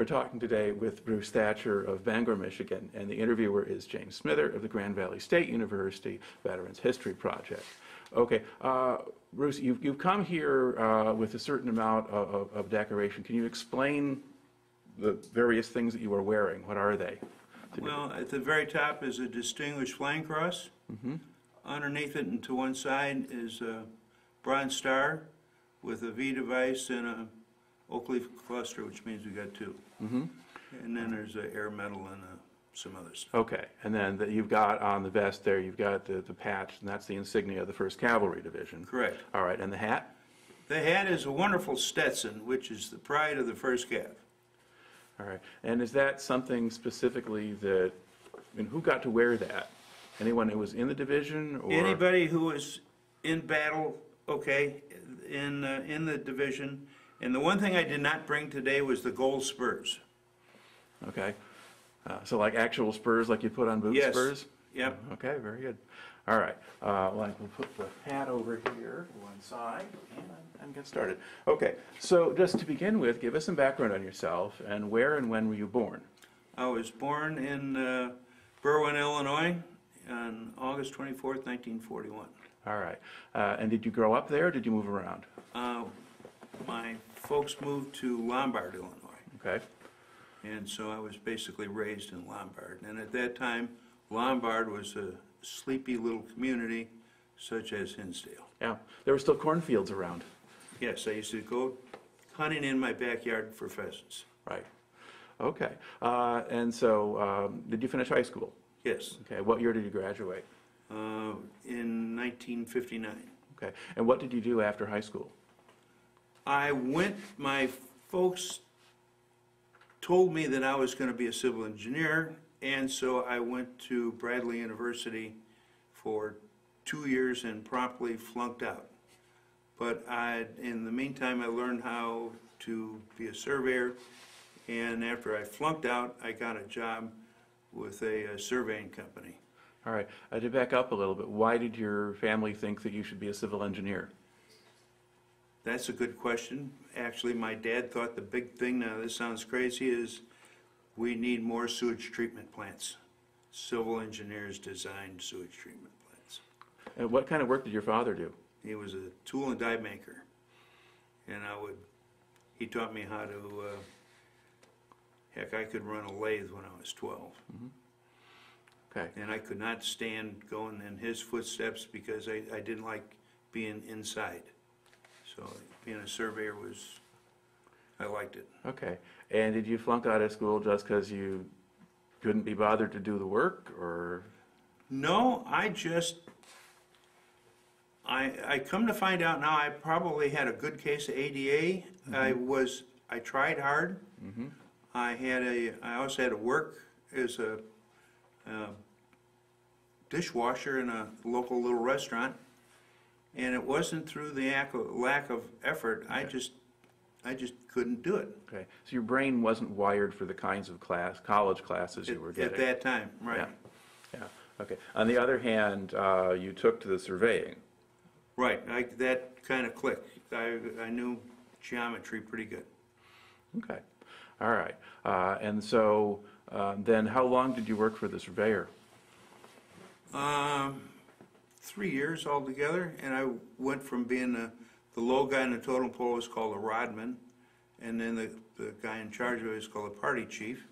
We're talking today with Bruce Thatcher of Bangor, Michigan, and the interviewer is James Smither of the Grand Valley State University Veterans History Project. Okay, Bruce, you've come here with a certain amount of decoration. Can you explain the various things that you are wearing? What are they? Well, at the very top is a Distinguished Flying Cross. Mm-hmm. Underneath it and to one side is a Bronze Star with a V device and a oak leaf cluster, which means we got two. Mm-hmm. And then there's an air medal and some other stuff. Okay, and then you've got on the vest there, you've got the patch, and that's the insignia of the 1st Cavalry Division. Correct. All right, and the hat? The hat is a wonderful Stetson, which is the pride of the 1st Cav. All right, and is that something specifically that, I mean, who got to wear that? Anyone who was in the division? Or? Anybody who was in battle, okay, in the division. And the one thing I did not bring today was the gold spurs. Okay. So like actual spurs like you put on boot Yes. spurs? Yep. Okay, very good. All right. Well, we'll put the hat over here to one side and get started. Okay, so just to begin with, give us some background on yourself and where and when were you born? I was born in Berwyn, Illinois on August 24th, 1941. All right. And did you grow up there or did you move around? My folks moved to Lombard, Illinois. Okay. And so I was basically raised in Lombard. And at that time, Lombard was a sleepy little community such as Hinsdale. Yeah. There were still cornfields around. Yes, I used to go hunting in my backyard for pheasants. Right. Okay. And so did you finish high school? Yes. Okay. What year did you graduate? In 1959. Okay. And what did you do after high school? My folks told me that I was going to be a civil engineer, and so I went to Bradley University for 2 years and promptly flunked out. But in the meantime, I learned how to be a surveyor, and after I flunked out, I got a job with a surveying company. All right. To back up a little bit, why did your family think that you should be a civil engineer? That's a good question. Actually, my dad thought the big thing, now this sounds crazy, is we need more sewage treatment plants. Civil engineers designed sewage treatment plants. And what kind of work did your father do? He was a tool and die maker. And he taught me how to, heck, I could run a lathe when I was 12. Mm-hmm. Okay. And I could not stand going in his footsteps because I didn't like being inside. So being a surveyor I liked it. Okay. And did you flunk out of school just because you couldn't be bothered to do the work, or? No, I come to find out now I probably had a good case of ADA. Mm-hmm. I tried hard. Mm-hmm. I also had to work as a dishwasher in a local little restaurant. And it wasn't through the lack of effort. Okay. I just couldn't do it. Okay. So your brain wasn't wired for the kinds of college classes you were getting. At that time, right. Yeah. Yeah. Okay. On the other hand, you took to the surveying. Right. That kind of clicked. I knew geometry pretty good. Okay. All right. And so then how long did you work for the surveyor? 3 years altogether, and I went from being the low guy in the totem pole was called a rodman, and then the guy in charge of it was called a party chief,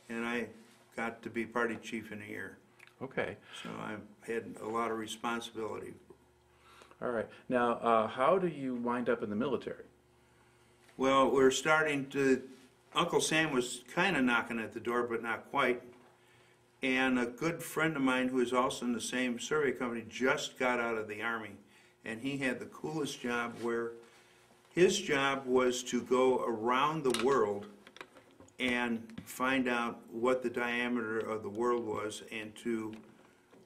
and I got to be party chief in a year. Okay. So I had a lot of responsibility. All right. Now, how do you wind up in the military? Well, Uncle Sam was kind of knocking at the door, but not quite. And a good friend of mine who is also in the same survey company just got out of the Army. And he had the coolest job where his job was to go around the world and find out what the diameter of the world was and to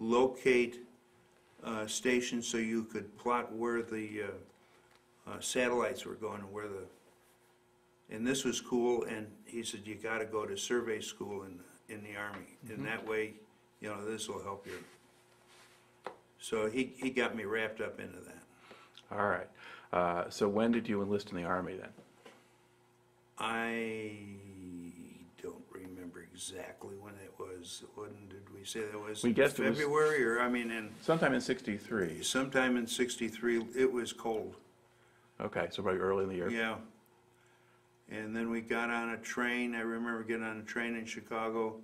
locate stations so you could plot where the satellites were going and and this was cool. And he said, you got to go to survey school in the Army, and that way, this will help you. So he got me wrapped up into that. All right. So when did you enlist in the Army then? I exactly when it was. When did we say that was? We guessed it was February, or I mean in sometime in '63. sometime in '63. It was cold. Okay, so probably early in the year. Yeah. And then we got on a train. I remember getting on a train in Chicago,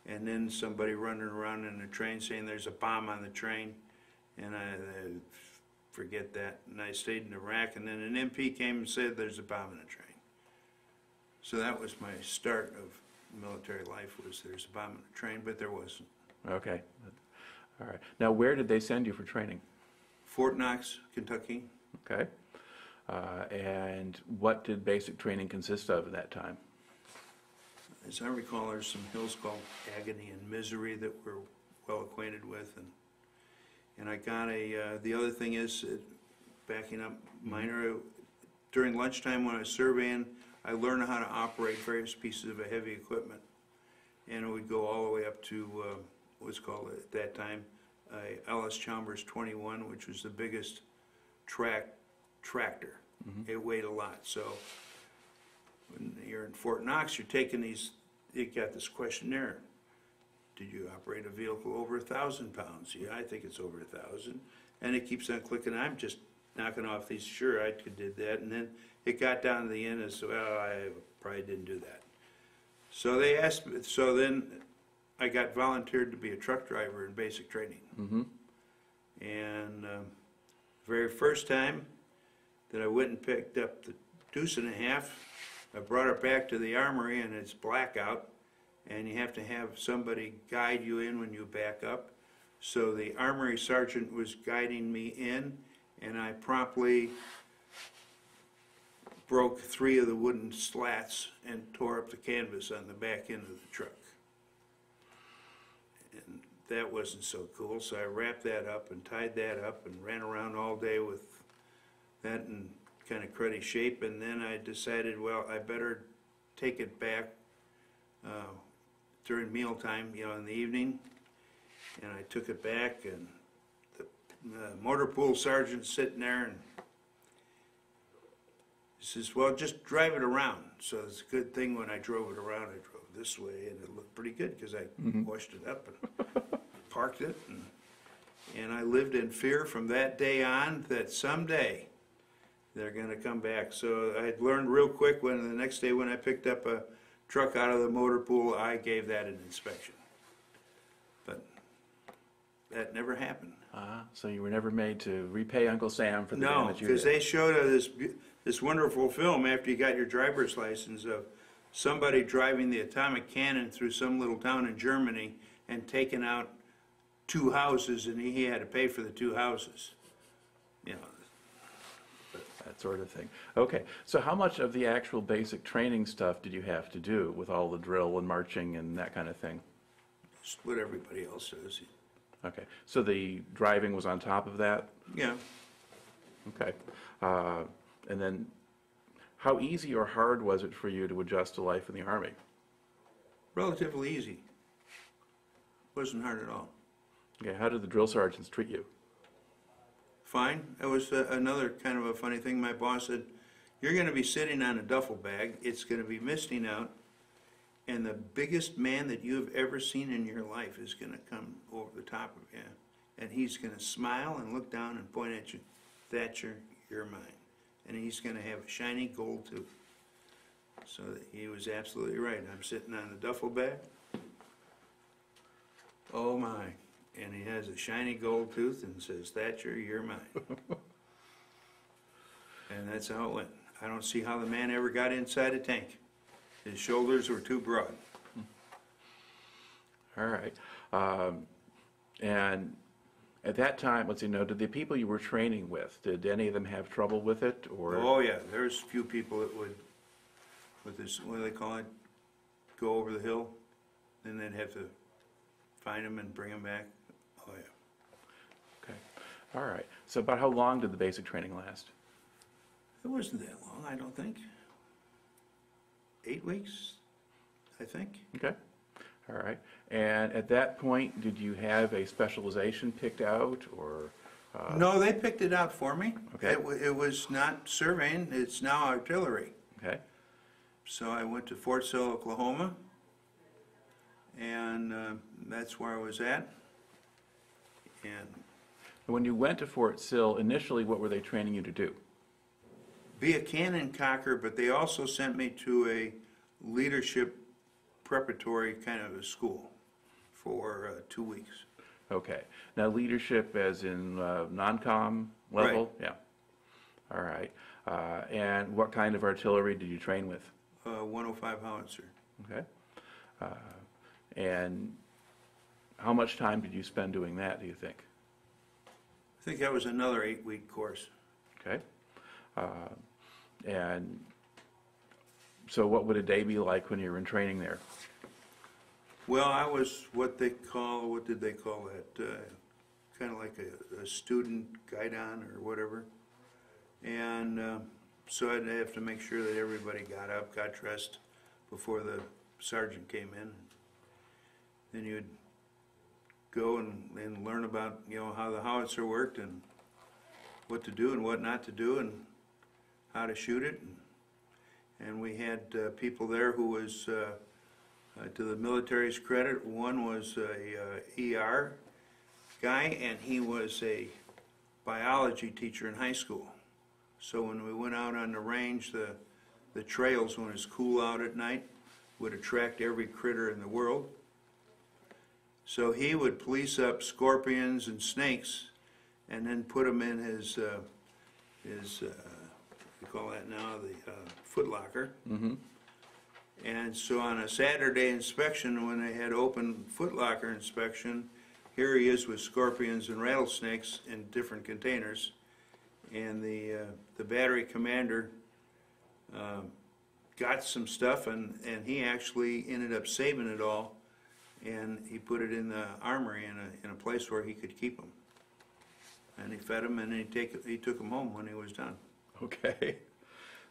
and then somebody running around in the train saying there's a bomb on the train, and I forget that. And I stayed in Iraq, and then an MP came and said there's a bomb in the train. So that was my start of military life, was there's a bomb in the train, but there wasn't. Okay, all right. Now, where did they send you for training? Fort Knox, Kentucky. Okay. And what did basic training consist of at that time? As I recall, there's some hills called Agony and Misery that we're well acquainted with, and I got a. The other thing is, backing up minor, during lunchtime when I was surveying, I learned how to operate various pieces of heavy equipment, and it would go all the way up to what's called at that time Ellis Chalmers 21, which was the biggest tractor. It weighed a lot. So when you're in Fort Knox, you're taking these, you got this questionnaire. Did you operate a vehicle over 1,000 pounds? Yeah, I think it's over 1,000. And it keeps on clicking. I'm just knocking off these, sure, I could did that. And then it got down to the end and said, well, I probably didn't do that. So they asked me, so then I got volunteered to be a truck driver in basic training. And very first time that I went and picked up the deuce and a half, I brought it back to the armory, and it's blackout, and you have to have somebody guide you in when you back up. So the armory sergeant was guiding me in, and I promptly broke 3 of the wooden slats and tore up the canvas on the back end of the truck. And that wasn't so cool, so I wrapped that up and tied that up and ran around all day with that in kind of cruddy shape, and then I decided, well, I better take it back during mealtime, you know, in the evening, and I took it back, and the motor pool sergeant's sitting there, and he says, well, just drive it around. So it's a good thing when I drove it around, I drove this way, and it looked pretty good because I washed it up and parked it, and I lived in fear from that day on that someday they're going to come back. So I learned real quick when the next day when I picked up a truck out of the motor pool, I gave that an inspection. But that never happened. So you were never made to repay Uncle Sam for the No, damage you because did. they showed us this wonderful film after you got your driver's license of somebody driving the atomic cannon through some little town in Germany and taking out 2 houses, and he had to pay for the 2 houses. You know. That sort of thing. Okay, so how much of the actual basic training stuff did you have to do with all the drill and marching and that kind of thing? Just what everybody else does. Okay, so the driving was on top of that? Yeah. Okay. And then how easy or hard was it for you to adjust to life in the Army? Relatively easy. Wasn't hard at all. Okay, how did the drill sergeants treat you? Fine. That was another kind of a funny thing. My boss said, you're going to be sitting on a duffel bag, it's going to be misting out, and the biggest man that you have ever seen in your life is going to come over the top of you, and he's going to smile and look down and point at you, Thatcher, you're mine. And he's going to have a shiny gold tooth. So he was absolutely right. I'm sitting on the duffel bag. Oh my. And he has a shiny gold tooth and says, Thatcher, you're mine. And that's how it went. I don't see how the man ever got inside a tank. His shoulders were too broad. All right. And at that time, let's see, now, did the people you were training with, did any of them have trouble with it? Or? Oh yeah, there's a few people that would, with this, what do they call it, go over the hill, and they'd have to find them and bring them back. Oh yeah. Okay. All right. So about how long did the basic training last? It wasn't that long, I don't think. 8 weeks, I think. Okay. All right. And at that point, did you have a specialization picked out, or? No, they picked it out for me. Okay. It was not surveying, it's now artillery. Okay. So I went to Fort Sill, Oklahoma, And that's where I was at. And When you went to Fort Sill, initially, what were they training you to do? be a cannon cocker, but they also sent me to a leadership preparatory kind of a school for 2 weeks. Okay. Now, leadership as in non-com level? Right. Yeah. All right. And what kind of artillery did you train with? 105 howitzer. Okay. And how much time did you spend doing that, do you think? I think that was another 8-week course. Okay. And so what would a day be like when you were in training there? Well, I was what did they call that? Kind of like a student guidon or whatever. And so I'd have to make sure that everybody got up, got dressed before the sergeant came in. Then you'd go and learn about, how the howitzer worked and what to do and what not to do and how to shoot it. And we had people there who was, to the military's credit, one was a ER guy, and he was a biology teacher in high school. So when we went out on the range, the trails, when it's cool out at night, would attract every critter in the world. So he would police up scorpions and snakes and then put them in his we call that now the foot locker. Mm-hmm. And so on a Saturday inspection, when they had open foot locker inspection, here he is with scorpions and rattlesnakes in different containers. And the battery commander got some stuff, and he actually ended up saving it all, and he put it in the armory in a place where he could keep them. And he fed them, and he took them home when he was done. Okay.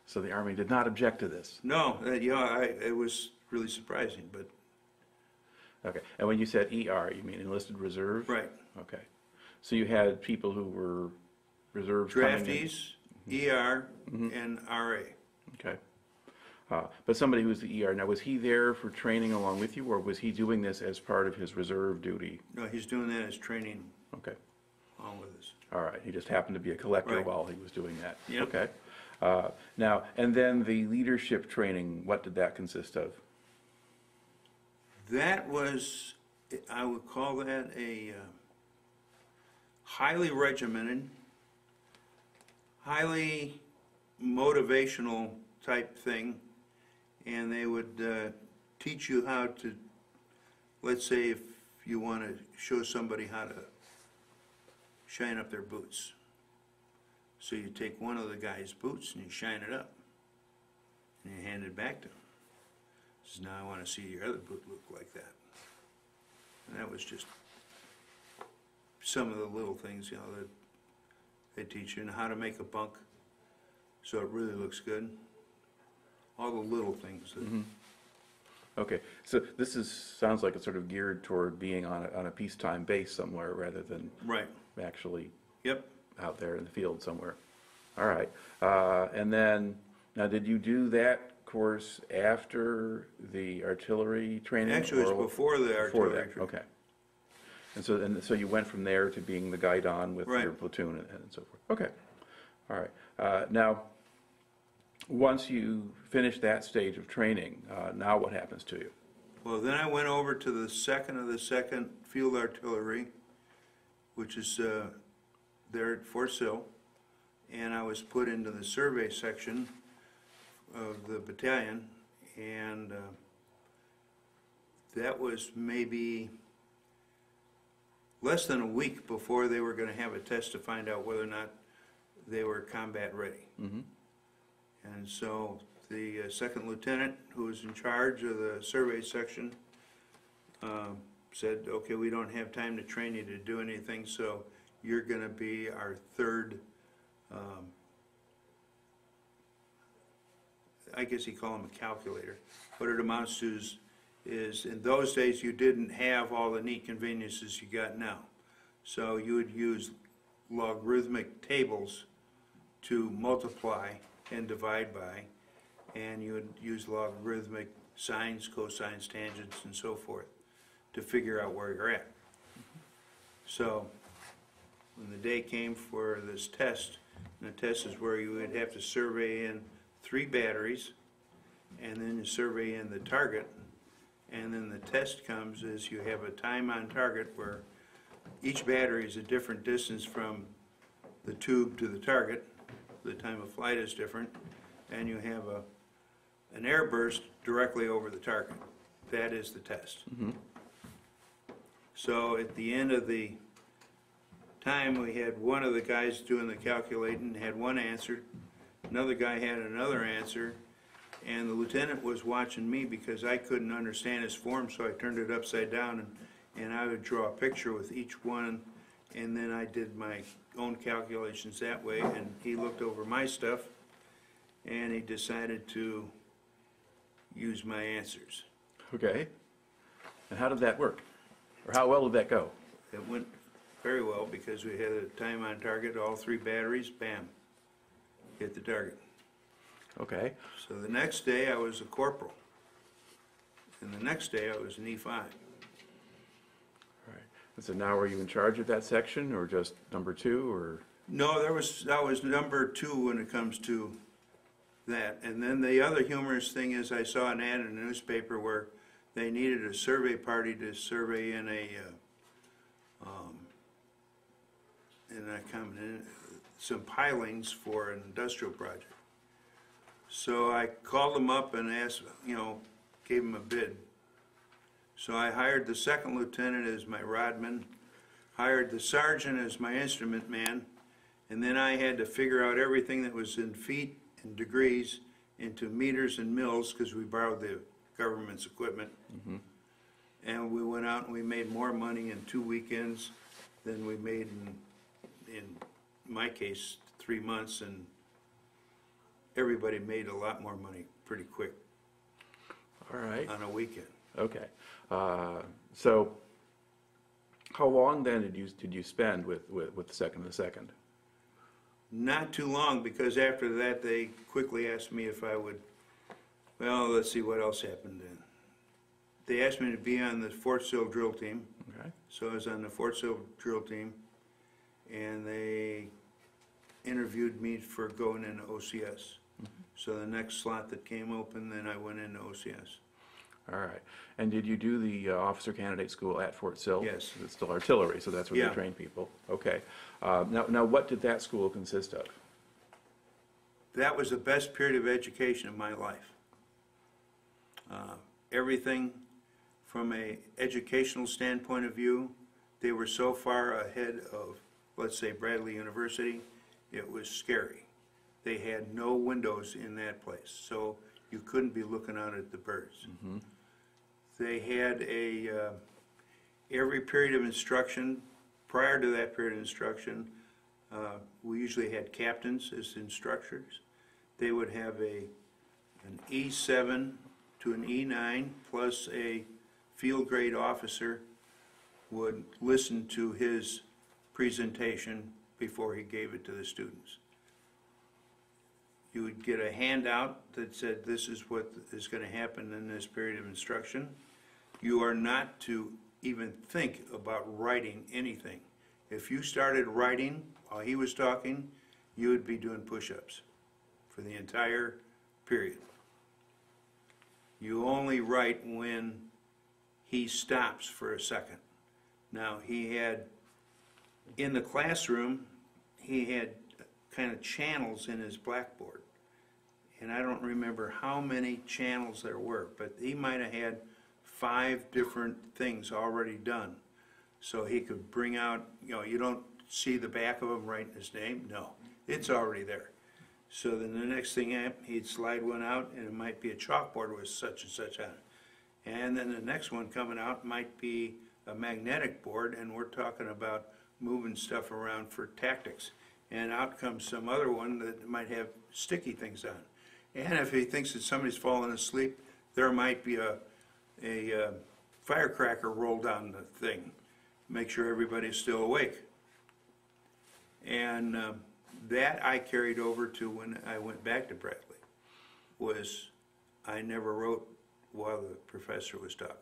So the Army did not object to this? No, it was really surprising, but... Okay. And when you said ER, you mean enlisted reserve? Right. Okay. So you had people who were reserves coming in? Draftees, ER, and RA. Okay. But somebody who was the ER, now was he there for training along with you, or was he doing this as part of his reserve duty? No, he's doing that as training Okay. along with us. All right. He just happened to be a collector Right. while he was doing that. Yep. Okay. Now, and then the leadership training, what did that consist of? That was, I would call that a highly regimented, highly motivational type thing, and they would teach you how to, let's say if you want to show somebody how to shine up their boots. So you take one of the guy's boots and you shine it up, and you hand it back to him. Says, now I want to see your other boot look like that. And that was just some of the little things, that they teach you, and how to make a bunk so it really looks good. All the little things that... Okay, so this sounds like it's sort of geared toward being on a peacetime base somewhere rather than Right. actually Yep. out there in the field somewhere. All right, and then, now did you do that course after the artillery training? Actually, it was before the Before artillery that, training. okay. And so you went from there to being the guidon with Right. your platoon and so forth. Okay, all right. Now, once you finish that stage of training, now what happens to you? Well, then I went over to the 2nd of the 2nd Field Artillery, which is there at Fort Sill, and I was put into the survey section of the battalion, and that was maybe less than a week before they were going to have a test to find out whether or not they were combat ready. Mm-hmm. And so the second lieutenant, who was in charge of the survey section, said, okay, we don't have time to train you to do anything, so you're going to be our third, I guess he called him a calculator. What it amounts to is in those days you didn't have all the neat conveniences you got now. So you would use logarithmic tables to multiply and divide by, and you would use logarithmic sines, cosines, tangents, and so forth. to figure out where you're at. So when the day came for this test, and the test is where you would have to survey in 3 batteries, and then you survey in the target, and then the test comes as you have a time on target where each battery is a different distance from the tube to the target. The time of flight is different, and you have an air burst directly over the target. That is the test. So at the end of the time, we had one of the guys doing the calculating had one answer, another guy had another answer, and the lieutenant was watching me because I couldn't understand his form, so I turned it upside down, and I would draw a picture with each one, and then I did my own calculations that way, and he looked over my stuff, and he decided to use my answers. Okay. And how did that work? Or how well did that go? It went very well because we had a time on target, all 3 batteries, bam, hit the target. Okay. So the next day I was a corporal, and the next day I was an E5. All right. And so now are you in charge of that section, or just number 2, or? No, I was number 2 when it comes to that. And then the other humorous thing is I saw an ad in the newspaper where they needed a survey party to survey in some pilings for an industrial project. So I called them up and asked, gave them a bid. So I hired the 2nd lieutenant as my rodman, hired the sergeant as my instrument man, and then I had to figure out everything that was in feet and degrees into meters and mils because we borrowed the government's equipment. And we went out and we made more money in 2 weekends than we made in my case, 3 months, and everybody made a lot more money pretty quick. All right. On a weekend. Okay. So how long then did you spend with the 2nd and the 2nd? Not too long, because after that they quickly asked me if I would, well, let's see what else happened then. They asked me to be on the Fort Sill drill team. Okay. So I was on the Fort Sill drill team, and they interviewed me for going into OCS. So the next slot that came open, then I went into OCS. All right. And did you do the officer candidate school at Fort Sill? Yes. It's still artillery, so that's where Yeah. they train people. Okay. Now, what did that school consist of? That was the best period of education of my life. Everything from a educational standpoint of view, they were so far ahead of, let's say, Bradley University, it was scary. They had no windows in that place, so you couldn't be looking out at the birds. They had every period of instruction, prior to that period of instruction, we usually had captains as instructors. They would have an E7 to an E9 plus a field grade officer would listen to his presentation before he gave it to the students. You would get a handout that said this is what is going to happen in this period of instruction. You are not to even think about writing anything. If you started writing while he was talking, you would be doing push-ups for the entire period. You only write when he stops for a second. Now, he had, in the classroom, he had kind of channels in his blackboard. And I don't remember how many channels there were, but he might have had 5 different things already done. So he could bring out, you don't see the back of him writing his name. No, it's already there. So then the next thing, he'd slide one out, and it might be a chalkboard with such and such on it. And then the next one coming out might be a magnetic board, and we're talking about moving stuff around for tactics. And out comes some other one that might have sticky things on. And if he thinks that somebody's fallen asleep, there might be a firecracker rolled down the thing. Make sure everybody's still awake. And that I carried over to when I went back to Bradley, was I never wrote while the professor was talking.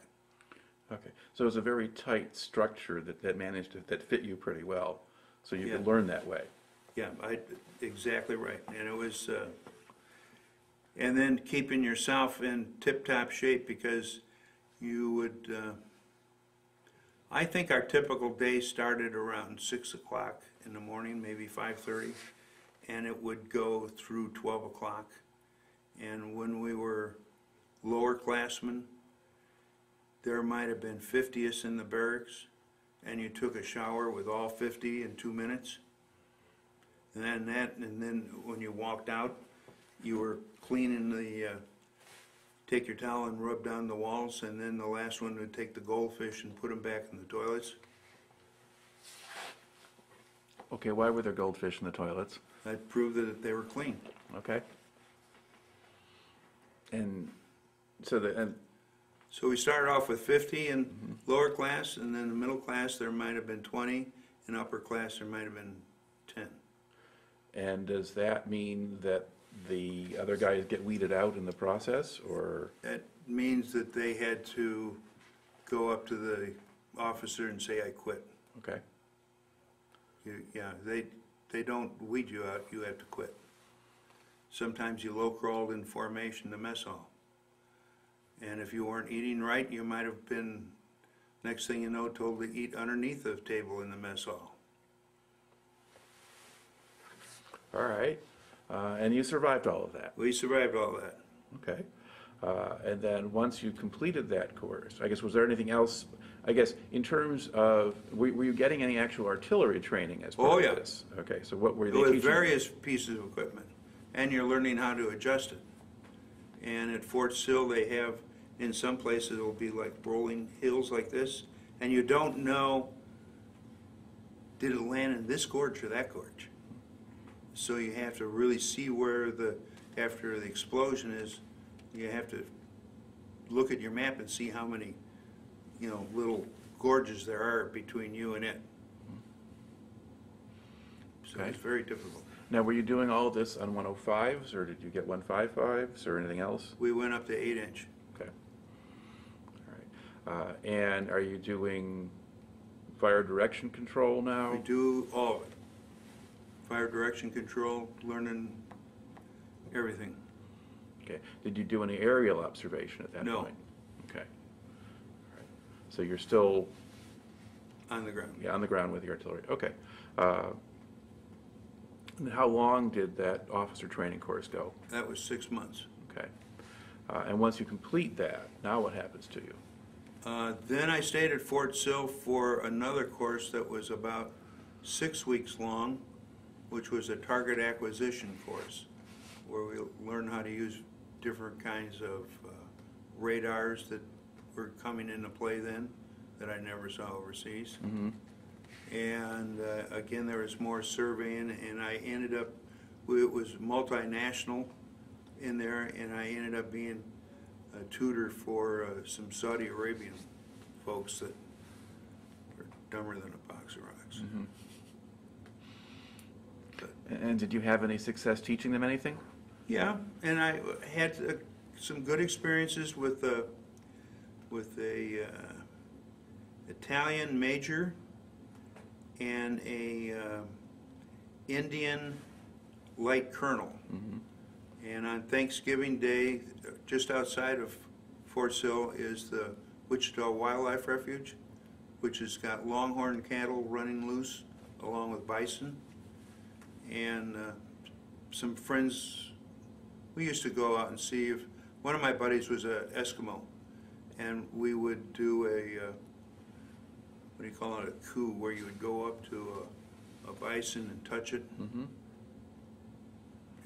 Okay, so it was a very tight structure that fit you pretty well, so you could Yeah. learn that way. Yeah, exactly right. And it was, and then keeping yourself in tip-top shape, because you would, I think our typical day started around 6 o'clock in the morning, maybe 5:30, and it would go through 12 o'clock. And when we were lower classmen, there might have been 50 in the barracks, and you took a shower with all 50 in 2 minutes. And then when you walked out, you were cleaning take your towel and rub down the walls, and then the last one would take the goldfish and put them back in the toilets. Okay, why were there goldfish in the toilets? That proved that they were clean. Okay. And So we started off with 50 in lower class, and then in middle class there might have been 20, in upper class there might have been 10. And does that mean that the other guys get weeded out in the process, or? That means that they had to go up to the officer and say, "I quit." Okay. Yeah, they don't weed you out, you have to quit. Sometimes you low-crawled in formation to mess hall. And if you weren't eating right, you might have been, next thing you know, told to eat underneath the table in the mess hall. All right. And you survived all of that? We survived all that. Okay. And then once you completed that course, I guess, was there anything else, I guess, in terms of, were you getting any actual artillery training as part of this? Okay, so what were they teaching With various pieces of equipment, and you're learning how to adjust it. And at Fort Sill, they have, in some places, it'll be like rolling hills like this, and you don't know, did it land in this gorge or that gorge? So you have to really see where after the explosion is, you have to look at your map and see how many, little gorges there are between you and it. So Okay. it's very difficult. Now, were you doing all this on 105s, or did you get 155s, or anything else? We went up to 8-inch. Okay. All right. And are you doing fire direction control now? We do all of it. Fire direction control, learning everything. Okay. Did you do any aerial observation at that No. point? Okay. All right. So you're still On the ground. on the ground with the artillery. Okay. And how long did that officer training course go? That was 6 months. Okay. And once you complete that, now what happens to you? Then I stayed at Fort Sill for another course that was about 6 weeks long, which was a target acquisition course, where we learned how to use different kinds of radars that were coming into play then that I never saw overseas. Mm-hmm. And again, there was more surveying, and I ended up, it was multinational in there, and I ended up being a tutor for some Saudi Arabian folks that were dumber than a box of rocks. Mm-hmm. And did you have any success teaching them anything? Yeah, and I had some good experiences with a Italian major and a Indian light colonel. Mm-hmm. And on Thanksgiving Day, just outside of Fort Sill is the Wichita Wildlife Refuge, which has got longhorn cattle running loose along with bison. And some friends, we used to go out and see if, one of my buddies was an Eskimo, and we would do what do you call it, a coup, where you would go up to a bison and touch it. Mm-hmm.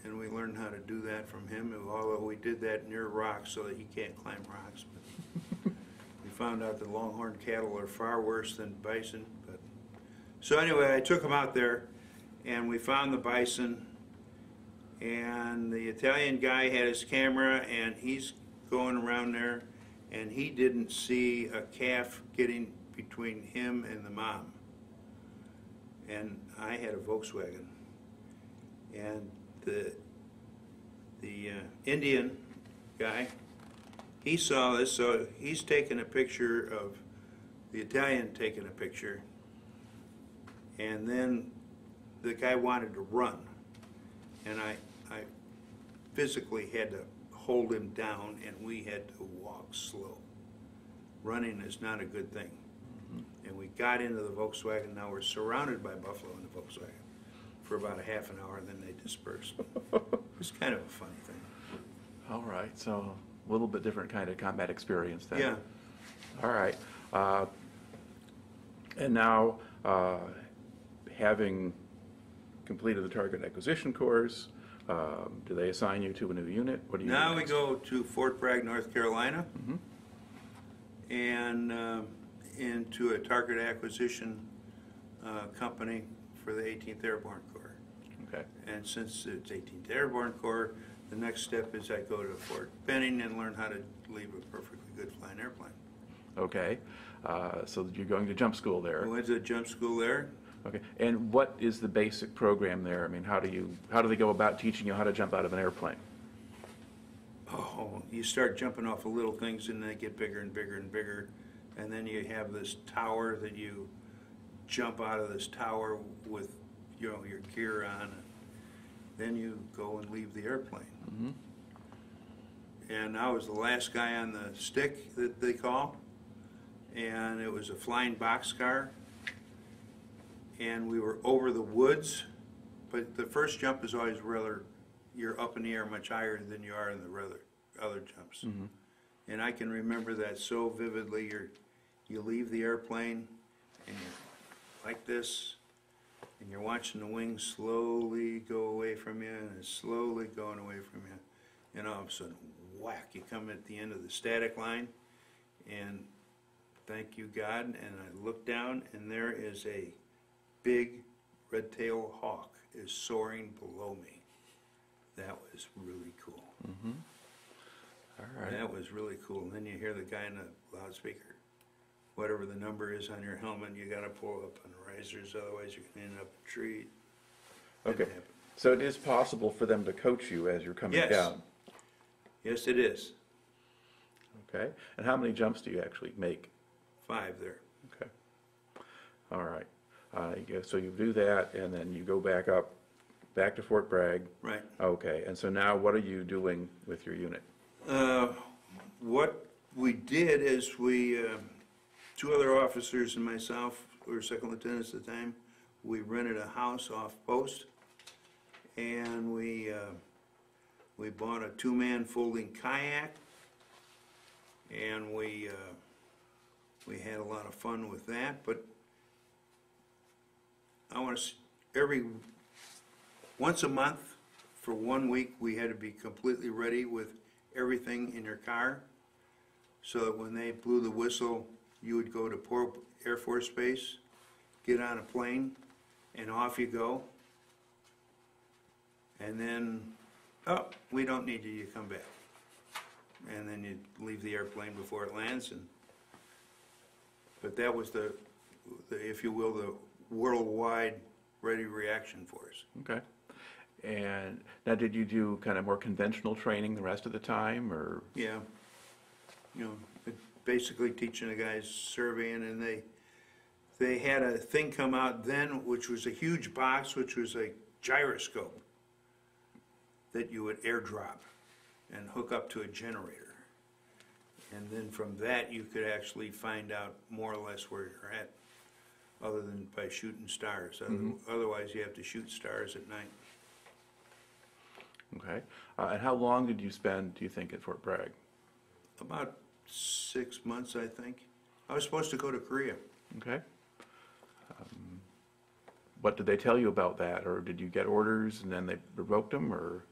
And we learned how to do that from him, although we did that near rocks so that he can't climb rocks. But we found out that longhorn cattle are far worse than bison. But so anyway, I took him out there, and we found the bison, and the Italian guy had his camera, and he's going around there, and he didn't see a calf getting between him and the mom. And I had a Volkswagen, and the Indian guy, he saw this, so he's taking a picture of the Italian taking a picture, and then the guy wanted to run, and I physically had to hold him down, and we had to walk slow. Running is not a good thing. And we got into the Volkswagen. Now we're surrounded by buffalo in the Volkswagen for about a half an hour, and then they dispersed. It's kind of a funny thing. All right, so a little bit different kind of combat experience then. Yeah. All right. And now, having completed the target acquisition course, do they assign you to a new unit? What do you do Now we next? go to Fort Bragg, North Carolina, and into a target acquisition company for the 18th Airborne Corps. Okay. And since it's 18th Airborne Corps, the next step is I go to Fort Benning and learn how to leave a perfectly good flying airplane. Okay. So you're going to jump school there. I went to jump school there. Okay. And what is the basic program there? I mean, how do they go about teaching you how to jump out of an airplane? Oh, you start jumping off of little things and they get bigger and bigger and bigger. And then you have this tower that you jump out of this tower with, you know, your gear on. And then you go and leave the airplane. And I was the last guy on the stick that they call. And it was a flying boxcar. And we were over the woods. But the first jump is always rather, you're up in the air much higher than you are in the other jumps. And I can remember that so vividly. You leave the airplane and you're like this, and you're watching the wings slowly go away from you, and it's slowly going away from you. And all of a sudden, whack, you come at the end of the static line, and thank you, God, and I look down, and there is a big red-tailed hawk is soaring below me. That was really cool. All right. That was really cool. And then you hear the guy in the loudspeaker. Whatever the number is on your helmet, you got to pull up on the risers, otherwise you're going to end up a tree. Didn't Okay. happen. So it is possible for them to coach you as you're coming Yes. down? Yes, it is. Okay. And how many jumps do you actually make? 5 there. Okay. All right. So you do that, and then you go back to Fort Bragg. Right. Okay. And so now what are you doing with your unit? What we did is we, 2 other officers and myself, we were second lieutenants at the time, we rented a house off post, and we bought a 2-man folding kayak, and we had a lot of fun with that. But I want to, once a month for 1 week, we had to be completely ready with everything in your car, so that when they blew the whistle, you would go to Port Air Force Base, get on a plane, and off you go. And then, oh, we don't need you, you come back. And then you leave the airplane before it lands. But that was the, if you will, the worldwide ready reaction force. Okay. And now, did you do kind of more conventional training the rest of the time, or? Yeah. You know, basically teaching the guys surveying, and they had a thing come out then, which was a huge box, which was a gyroscope that you would airdrop and hook up to a generator. And then from that, you could actually find out more or less where you're at, other than by shooting stars. Otherwise, you have to shoot stars at night. Okay. And how long did you spend, do you think, at Fort Bragg? About 6 months, I think. I was supposed to go to Korea. Okay. What did they tell you about that, or did you get orders and then they revoked them, or?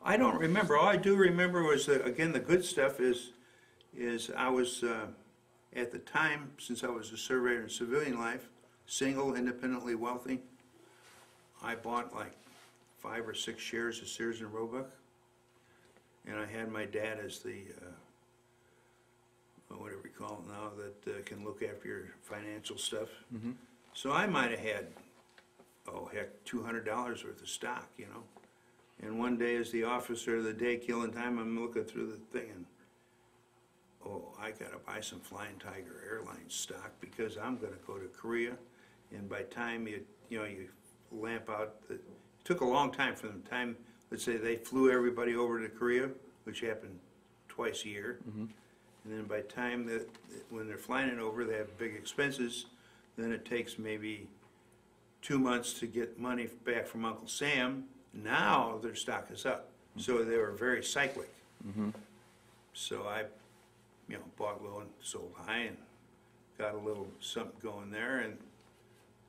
I don't remember. All I do remember was that, again, the good stuff is I was, at the time, since I was a surveyor in civilian life, single, independently wealthy, I bought like 5 or 6 shares of Sears and Roebuck, and I had my dad as the, whatever you call it now, that can look after your financial stuff. So I might have had, oh heck, $200 worth of stock, you know. And one day, as the officer of the day, killing time, I'm looking through the thing, and oh, I gotta buy some Flying Tiger Airlines stock because I'm gonna go to Korea. And by time you lamp out, it took a long time from the time, let's say they flew everybody over to Korea, which happened twice a year. And then by the time that, when they're flying it over, they have big expenses, then it takes maybe 2 months to get money back from Uncle Sam. Now their stock is up. So they were very cyclic. So I, bought low and sold high and got a little something going there,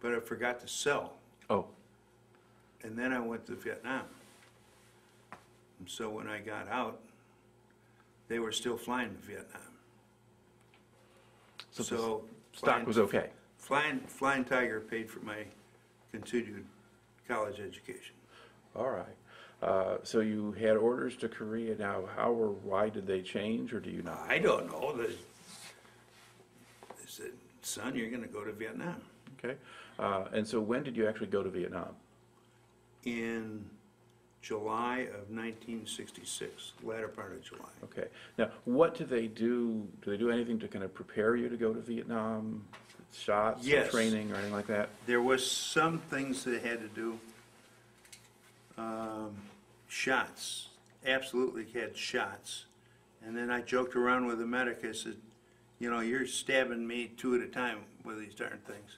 but I forgot to sell. Oh, And then I went to Vietnam. And so when I got out, they were still flying to Vietnam. so the stock was okay. Flying Tiger paid for my continued college education. All right. So you had orders to Korea. Now, how or why did they change, or do you know? I don't know. They said, son, you're going to go to Vietnam. Okay. And so when did you actually go to Vietnam? In July of 1966, latter part of July. Okay. Now, what do they do? Do they do anything to kind of prepare you to go to Vietnam? Shots, Yes. training, or anything like that? There was some things they had to do. Shots, absolutely had shots. And then I joked around with the medic. I said, you're stabbing me 2 at a time with these darn things.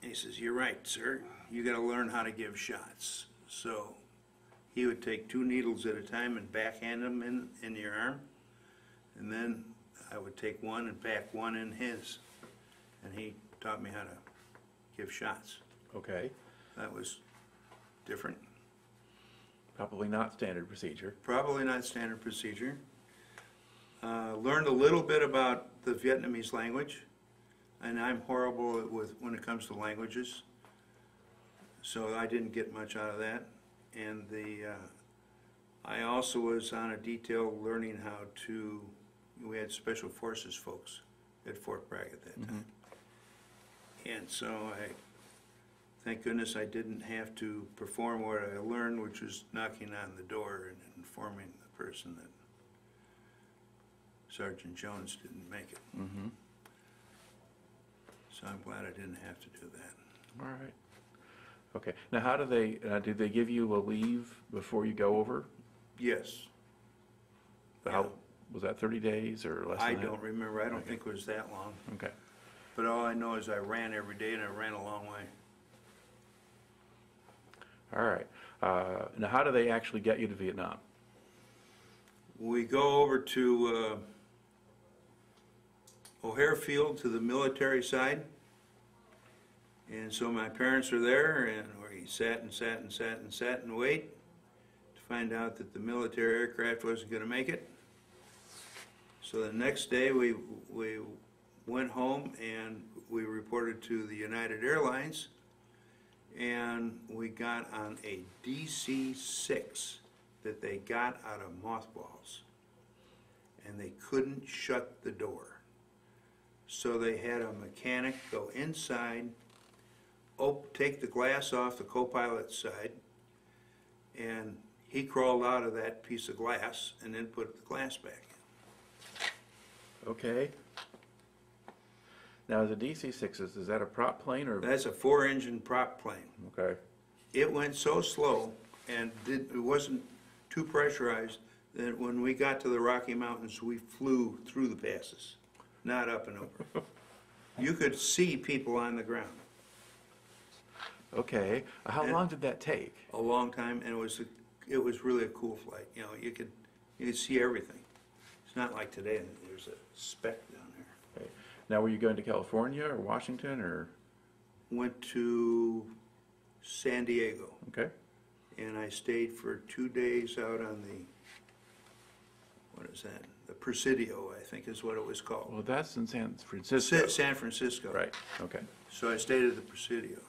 And he says, you're right, sir. You got to learn how to give shots. So he would take 2 needles at a time and backhand them in your arm. And then I would take one and back one in his. And he taught me how to give shots. Okay. That was different. Probably not standard procedure. Probably not standard procedure. Learned a little bit about the Vietnamese language, and I'm horrible when it comes to languages, so I didn't get much out of that. And I also was on a detail learning how to. We had special forces folks at Fort Bragg at that time, and so thank goodness I didn't have to perform what I learned, which was knocking on the door and informing the person that Sergeant Jones didn't make it. So I'm glad I didn't have to do that. All right. Okay. Now, how do did they give you a leave before you go over? Yes. How, was that 30 days or less I than that? don't remember. I don't think it was that long. Okay. But all I know is I ran every day, and I ran a long way. All right. Now, how do they actually get you to Vietnam? We go over to O'Hare Field to the military side. And so my parents are there, and we sat and wait to find out that the military aircraft wasn't going to make it. So the next day we went home and we reported to the United Airlines, and we got on a DC-6 that they got out of mothballs, and they couldn't shut the door. So they had a mechanic go inside, take the glass off the co-pilot's side, and he crawled out of that piece of glass and then put the glass back in. Okay. Now, the DC-6s, is that a prop plane or? That's a 4-engine prop plane. Okay. It went so slow and it wasn't too pressurized that when we got to the Rocky Mountains, we flew through the passes, not up and over. You could see people on the ground. Okay. How long did that take? A long time, and it was really a cool flight. You could see everything. It's not like today, and there's a speck down there. Okay. Now, were you going to California or Washington or? Went to San Diego. Okay. And I stayed for 2 days out on the, what is that? The Presidio, I think is what it was called. Well, that's in San Francisco. San Francisco. Right. Okay. So I stayed at the Presidio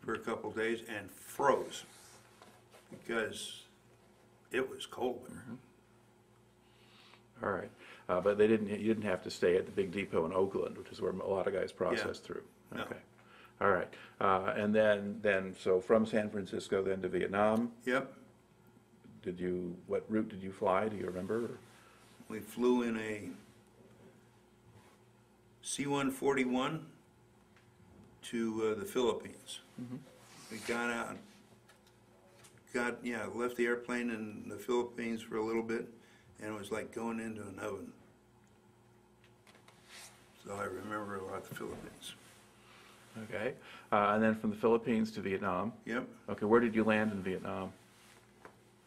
for a couple days and froze because it was cold there. All right. But you didn't have to stay at the big depot in Oakland, which is where a lot of guys process through. No. Okay. All right. And then, so from San Francisco then to Vietnam, Yep. what route did you fly? Do you remember? We flew in a C-141 to the Philippines. We got out, left the airplane in the Philippines for a little bit, and it was like going into an oven. So I remember about the Philippines. Okay. And then from the Philippines to Vietnam. Yep. Okay, where did you land in Vietnam?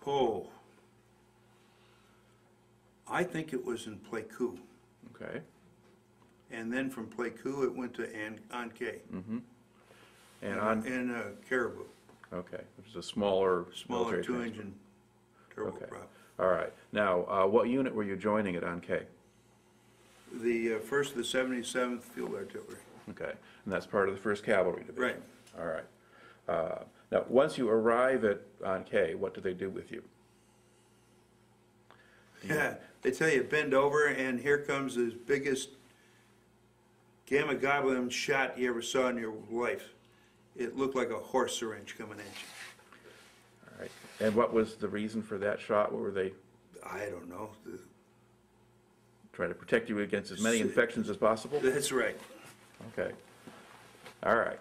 Oh, I think it was in Pleiku. Okay. And then from Pleiku, it went to An Khe. And in Caribou. okay, which is a smaller military transfer. Two-engine turboprop. All right. Now, what unit were you joining at An Khe? The first of the 77th Field Artillery. Okay, and that's part of the 1st Cavalry Division. Right. All right. Now, once you arrive at An Khe, what do they do with you? Yeah, they tell you bend over, and here comes the biggest gamma goblin shot you ever saw in your life. It looked like a horse syringe coming at you. All right. And what was the reason for that shot? What were they I don't know. trying to protect you against as many infections as possible? That's right. Okay. All right.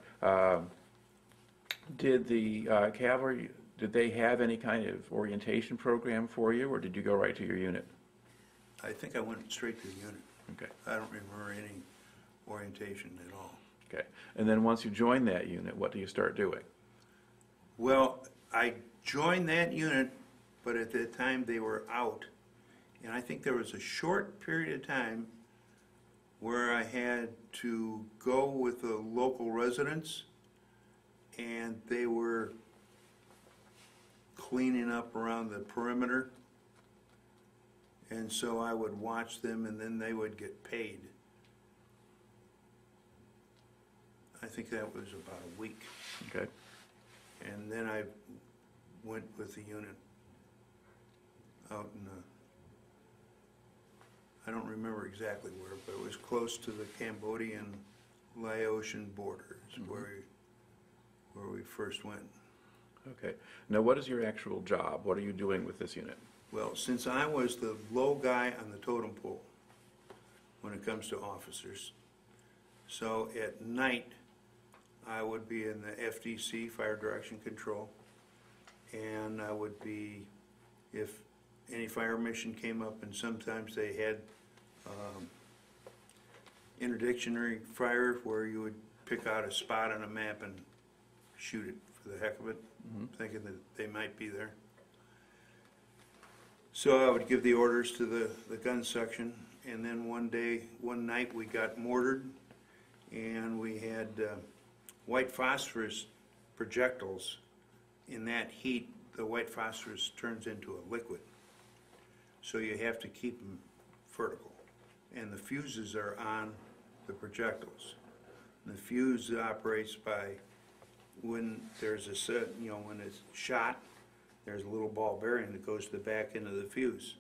Did the cavalry, did they have any kind of orientation program for you, or did you go right to your unit? I think I went straight to the unit. Okay. I don't remember any orientation at all. Okay. And then once you join that unit, what do you start doing? Well, I joined that unit, but at that time they were out. And I think there was a short period of time where I had to go with the local residents, and they were cleaning up around the perimeter. And so I would watch them, and then they would get paid. I think that was about a week. Okay. And then I went with the unit out in I don't remember exactly where, but it was close to the Cambodian-Laotian borders where we first went. Okay. Now, what is your actual job? What are you doing with this unit? Well, since I was the low guy on the totem pole when it comes to officers, so at night I would be in the FDC, Fire Direction Control, and I would be, if any fire mission came up, and sometimes they had interdictionary fire where you would pick out a spot on a map and shoot it for the heck of it, thinking that they might be there. So I would give the orders to the gun section, and then one night we got mortared, and we had white phosphorus projectiles. In that heat, the white phosphorus turns into a liquid. So you have to keep them vertical. And the fuses are on the projectiles. And the fuse operates by when there's a set, when it's shot, there's a little ball bearing that goes to the back end of the fuse.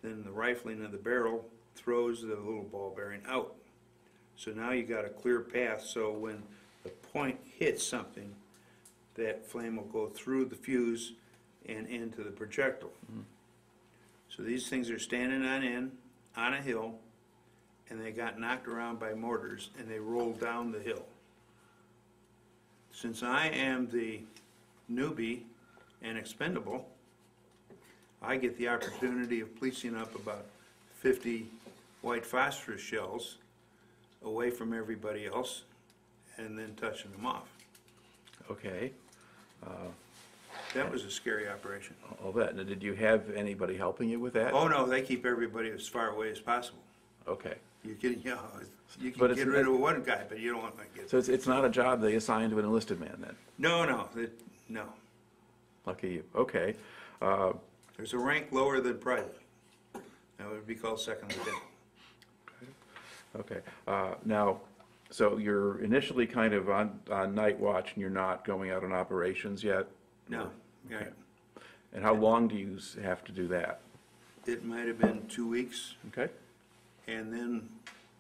Then the rifling of the barrel throws the little ball bearing out. So now you got a clear path, so when the point hits something, that flame will go through the fuse and into the projectile. So these things are standing on end, on a hill, and they got knocked around by mortars, and they rolled down the hill. Since I am the newbie and expendable, I get the opportunity of policing up about 50 white phosphorus shells away from everybody else, and then touching them off. Okay. That was a scary operation. All that. Now, did you have anybody helping you with that? Oh no, they keep everybody as far away as possible. Okay. You can, you But can get rid of one guy, but you don't want to get. So it's not a job they assign to an enlisted man then? No. Lucky you. Okay. There's a rank lower than private. That would be called second lieutenant. Okay. Now, so you're initially kind of on night watch, and you're not going out on operations yet? No. Okay. And how long do you have to do that? It might have been 2 weeks, Okay. and then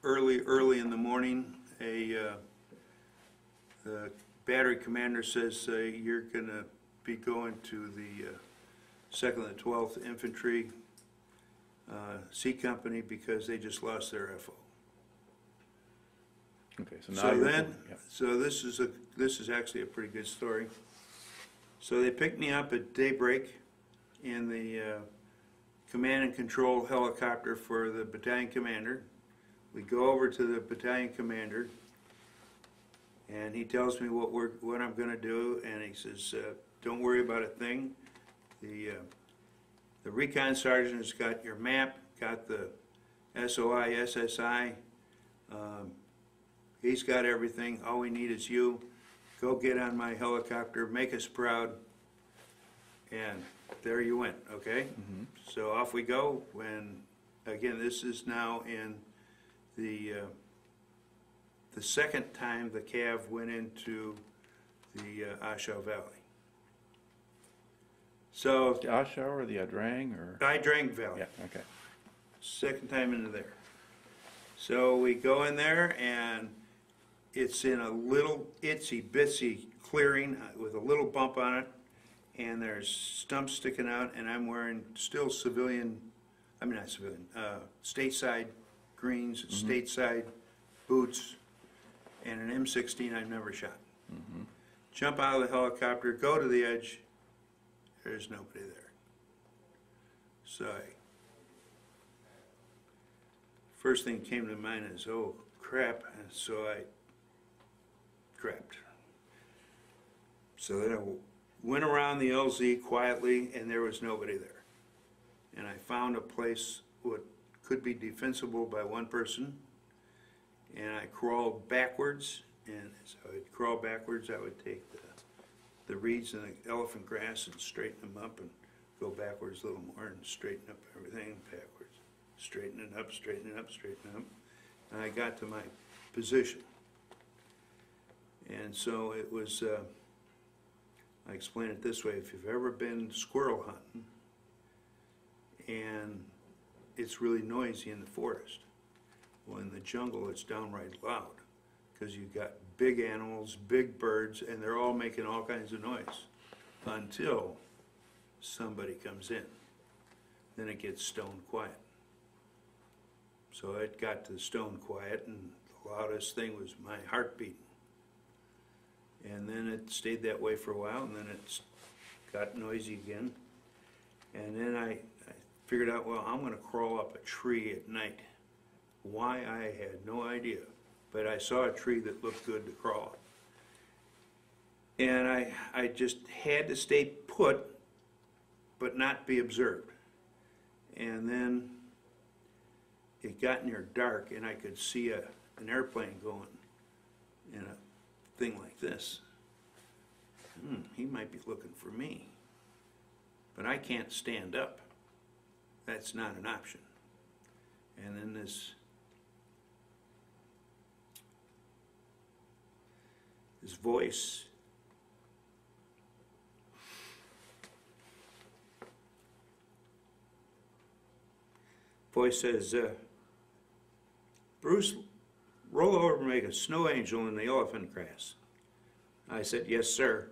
early in the morning, the battery commander says you're going to be going to the 2nd and 12th Infantry C Company because they just lost their FO. Okay, so now So you're, then, yeah. so this is actually a pretty good story. So they picked me up at daybreak in the command and control helicopter for the battalion commander. We go over to the battalion commander, and he tells me what I'm going to do, and he says, "Don't worry about a thing. The recon sergeant has got your map, got the SOI, SSI. He's got everything. All we need is you. Go get on my helicopter, make us proud." And there you went, okay? Mm-hmm. So off we go. When, again, this is now in the second time the Cav went into the Ashaw Valley. So The Ashaw or the Adrang or? Drang Valley. Yeah, okay. Second time into there. So we go in there, and it's in a little itsy bitsy clearing with a little bump on it, and there's stumps sticking out, and I'm wearing still stateside greens, stateside boots, and an M16 I've never shot. Mm-hmm. Jump out of the helicopter, go to the edge, there's nobody there. So first thing came to mind is, oh crap, and so I crapped. So then I went around the LZ quietly, and there was nobody there. And I found a place what could be defensible by one person, and I crawled backwards, and as I would crawl backwards, I would take the reeds and the elephant grass and straighten them up, and go backwards a little more and straighten up everything backwards. Straighten it up, straighten it up, straighten it up. And I got to my position. And so it was, I explain it this way: if you've ever been squirrel hunting and it's really noisy in the forest, well, in the jungle it's downright loud because you've got big animals, big birds, and they're all making all kinds of noise until somebody comes in. Then it gets stone quiet. So it got to stone quiet, and the loudest thing was my heart beating. And then it stayed that way for a while, and then it got noisy again. And then I figured out, well, I'm going to crawl up a tree at night. Why, I had no idea. But I saw a tree that looked good to crawl up. And I just had to stay put, but not be observed. And then it got near dark, and I could see an airplane going in a thing like this. He might be looking for me. But I can't stand up. That's not an option. And then this voice says, "Bruce, roll over and make a snow angel in the elephant grass." I said, "Yes, sir."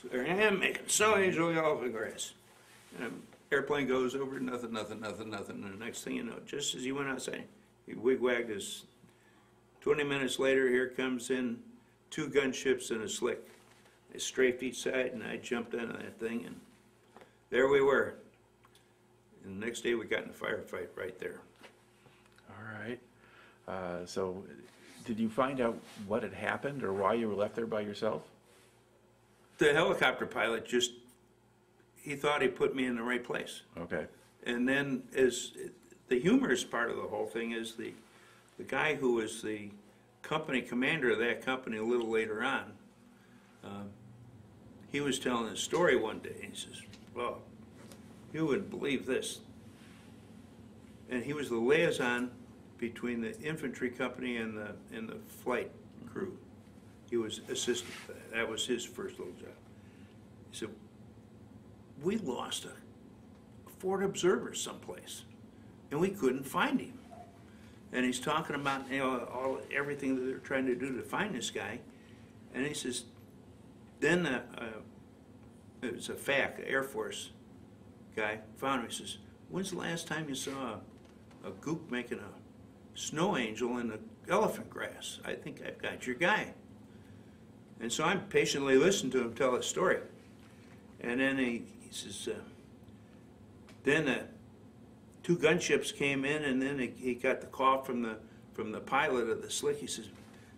So there I am making snow angel in the elephant grass. And an airplane goes over, nothing, nothing, nothing, nothing. And the next thing you know, just as he went outside, he wigwagged his. 20 minutes later, here comes in 2 gunships and a slick. They strafed each side, and I jumped into that thing, and there we were. And the next day, we got in a firefight right there. All right. So did you find out what had happened or why you were left there by yourself? The helicopter pilot he thought he put me in the right place. Okay. And then as the humorous part of the whole thing is the guy who was the company commander of that company a little later on, he was telling a story one day. He says, "Well, you wouldn't believe this." And he was the liaison between the infantry company and the flight crew. He was assistant to that. That was his first little job. He said, "We lost a Fort observer someplace, and we couldn't find him." And he's talking about everything that they're trying to do to find this guy. And he says, then it was a FAC, Air Force guy found me. He says, "When's the last time you saw a gook making a snow angel in the elephant grass? I think I've got your guy." And so I'm patiently listening to him tell his story. And then he says, then 2 gunships came in, and then he got the call from the pilot of the slick. He says,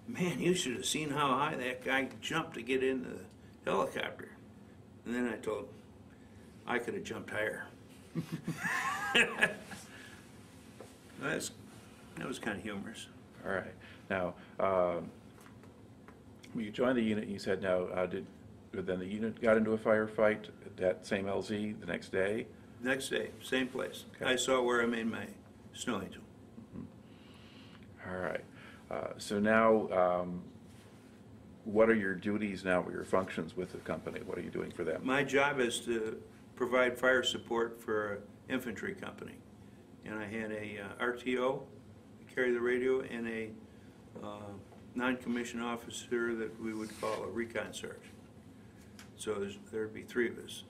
"Man, you should have seen how high that guy jumped to get into the helicopter." And then I told him, I could have jumped higher. That was kind of humorous. All right. Now, when you joined the unit, you said, now, then the unit got into a firefight at that same LZ the next day? Next day, same place. Okay. I saw where I made my snow angel. All right. So now, what are your duties now, or your functions with the company? What are you doing for them? My job is to provide fire support for an infantry company. And I had a RTO, carry the radio, and a non-commissioned officer that we would call a recon sergeant. So there'd be 3 of us.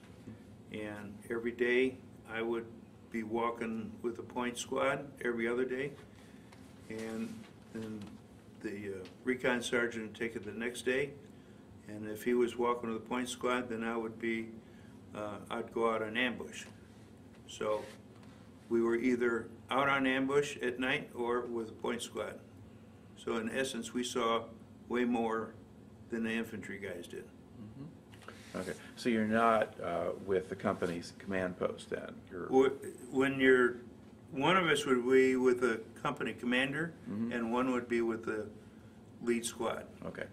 And every day I would be walking with the point squad every other day. And then the recon sergeant would take it the next day. And if he was walking with the point squad, then I would be, I'd go out on ambush. So we were either out on ambush at night or with the point squad. So in essence, we saw way more than the infantry guys did. Okay, so you're not with the company's command post then? When you're, one of us would be with the company commander, and one would be with the lead squad. Okay.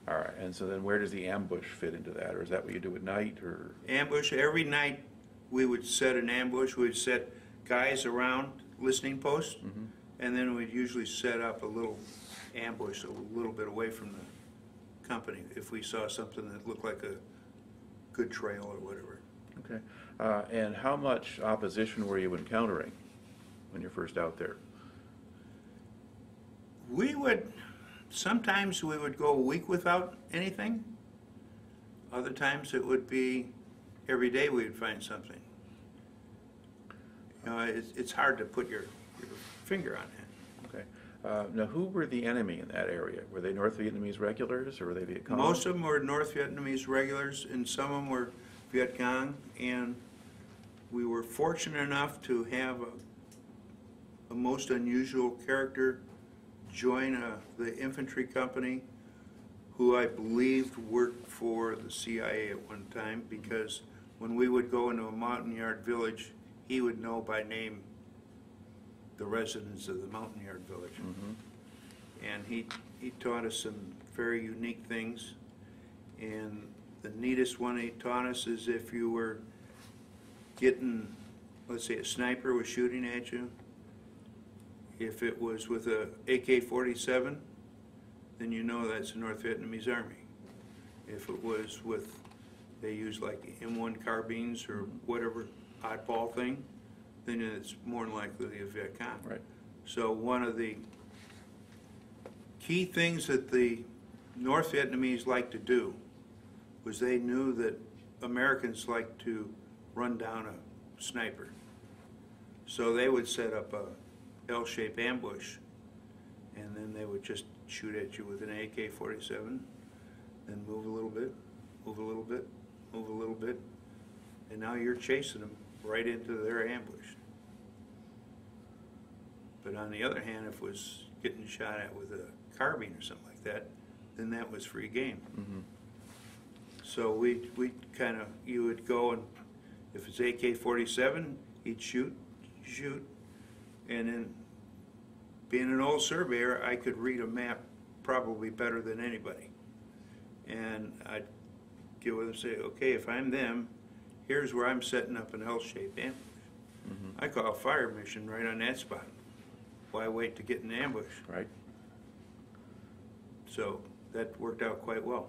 All right, and so then where does the ambush fit into that, or is that what you do at night, or? Ambush, every night we would set an ambush. We'd set guys around listening posts, and then we'd usually set up a little ambush a little bit away from the company if we saw something that looked like a good trail or whatever. Okay, and how much opposition were you encountering when you're first out there? Sometimes we would go a week without anything. Other times it would be every day we would find something. You know, it's hard to put your finger on that. Okay. Now, who were the enemy in that area? Were they North Vietnamese regulars, or were they Viet Cong? Most of them were North Vietnamese regulars, and some of them were Viet Cong, and we were fortunate enough to have a most unusual character join the infantry company, who I believed worked for the CIA at one time, because when we would go into a mountain yard village, he would know by name the residents of the mountain yard village. And he taught us some very unique things. And the neatest one he taught us is if you were getting, let's say a sniper was shooting at you, if it was with a AK-47, then you know that's the North Vietnamese Army. If it was with, they use like M1 carbines or whatever oddball thing, then it's more than likely a Viet Cong. Right. So one of the key things that the North Vietnamese liked to do was they knew that Americans like to run down a sniper. So they would set up a L-shaped ambush, and then they would just shoot at you with an AK-47, then move a little bit, move a little bit, move a little bit, and now you're chasing them right into their ambush. But on the other hand, if it was getting shot at with a carbine or something like that, then that was free game. So we kind of, you would go, and if it's AK-47, he'd shoot, and then being an old surveyor, I could read a map probably better than anybody. And I'd get with them and say, okay, if I'm them, here's where I'm setting up an L-shaped ambush. I call a fire mission right on that spot. Why wait to get an ambush? Right. So that worked out quite well.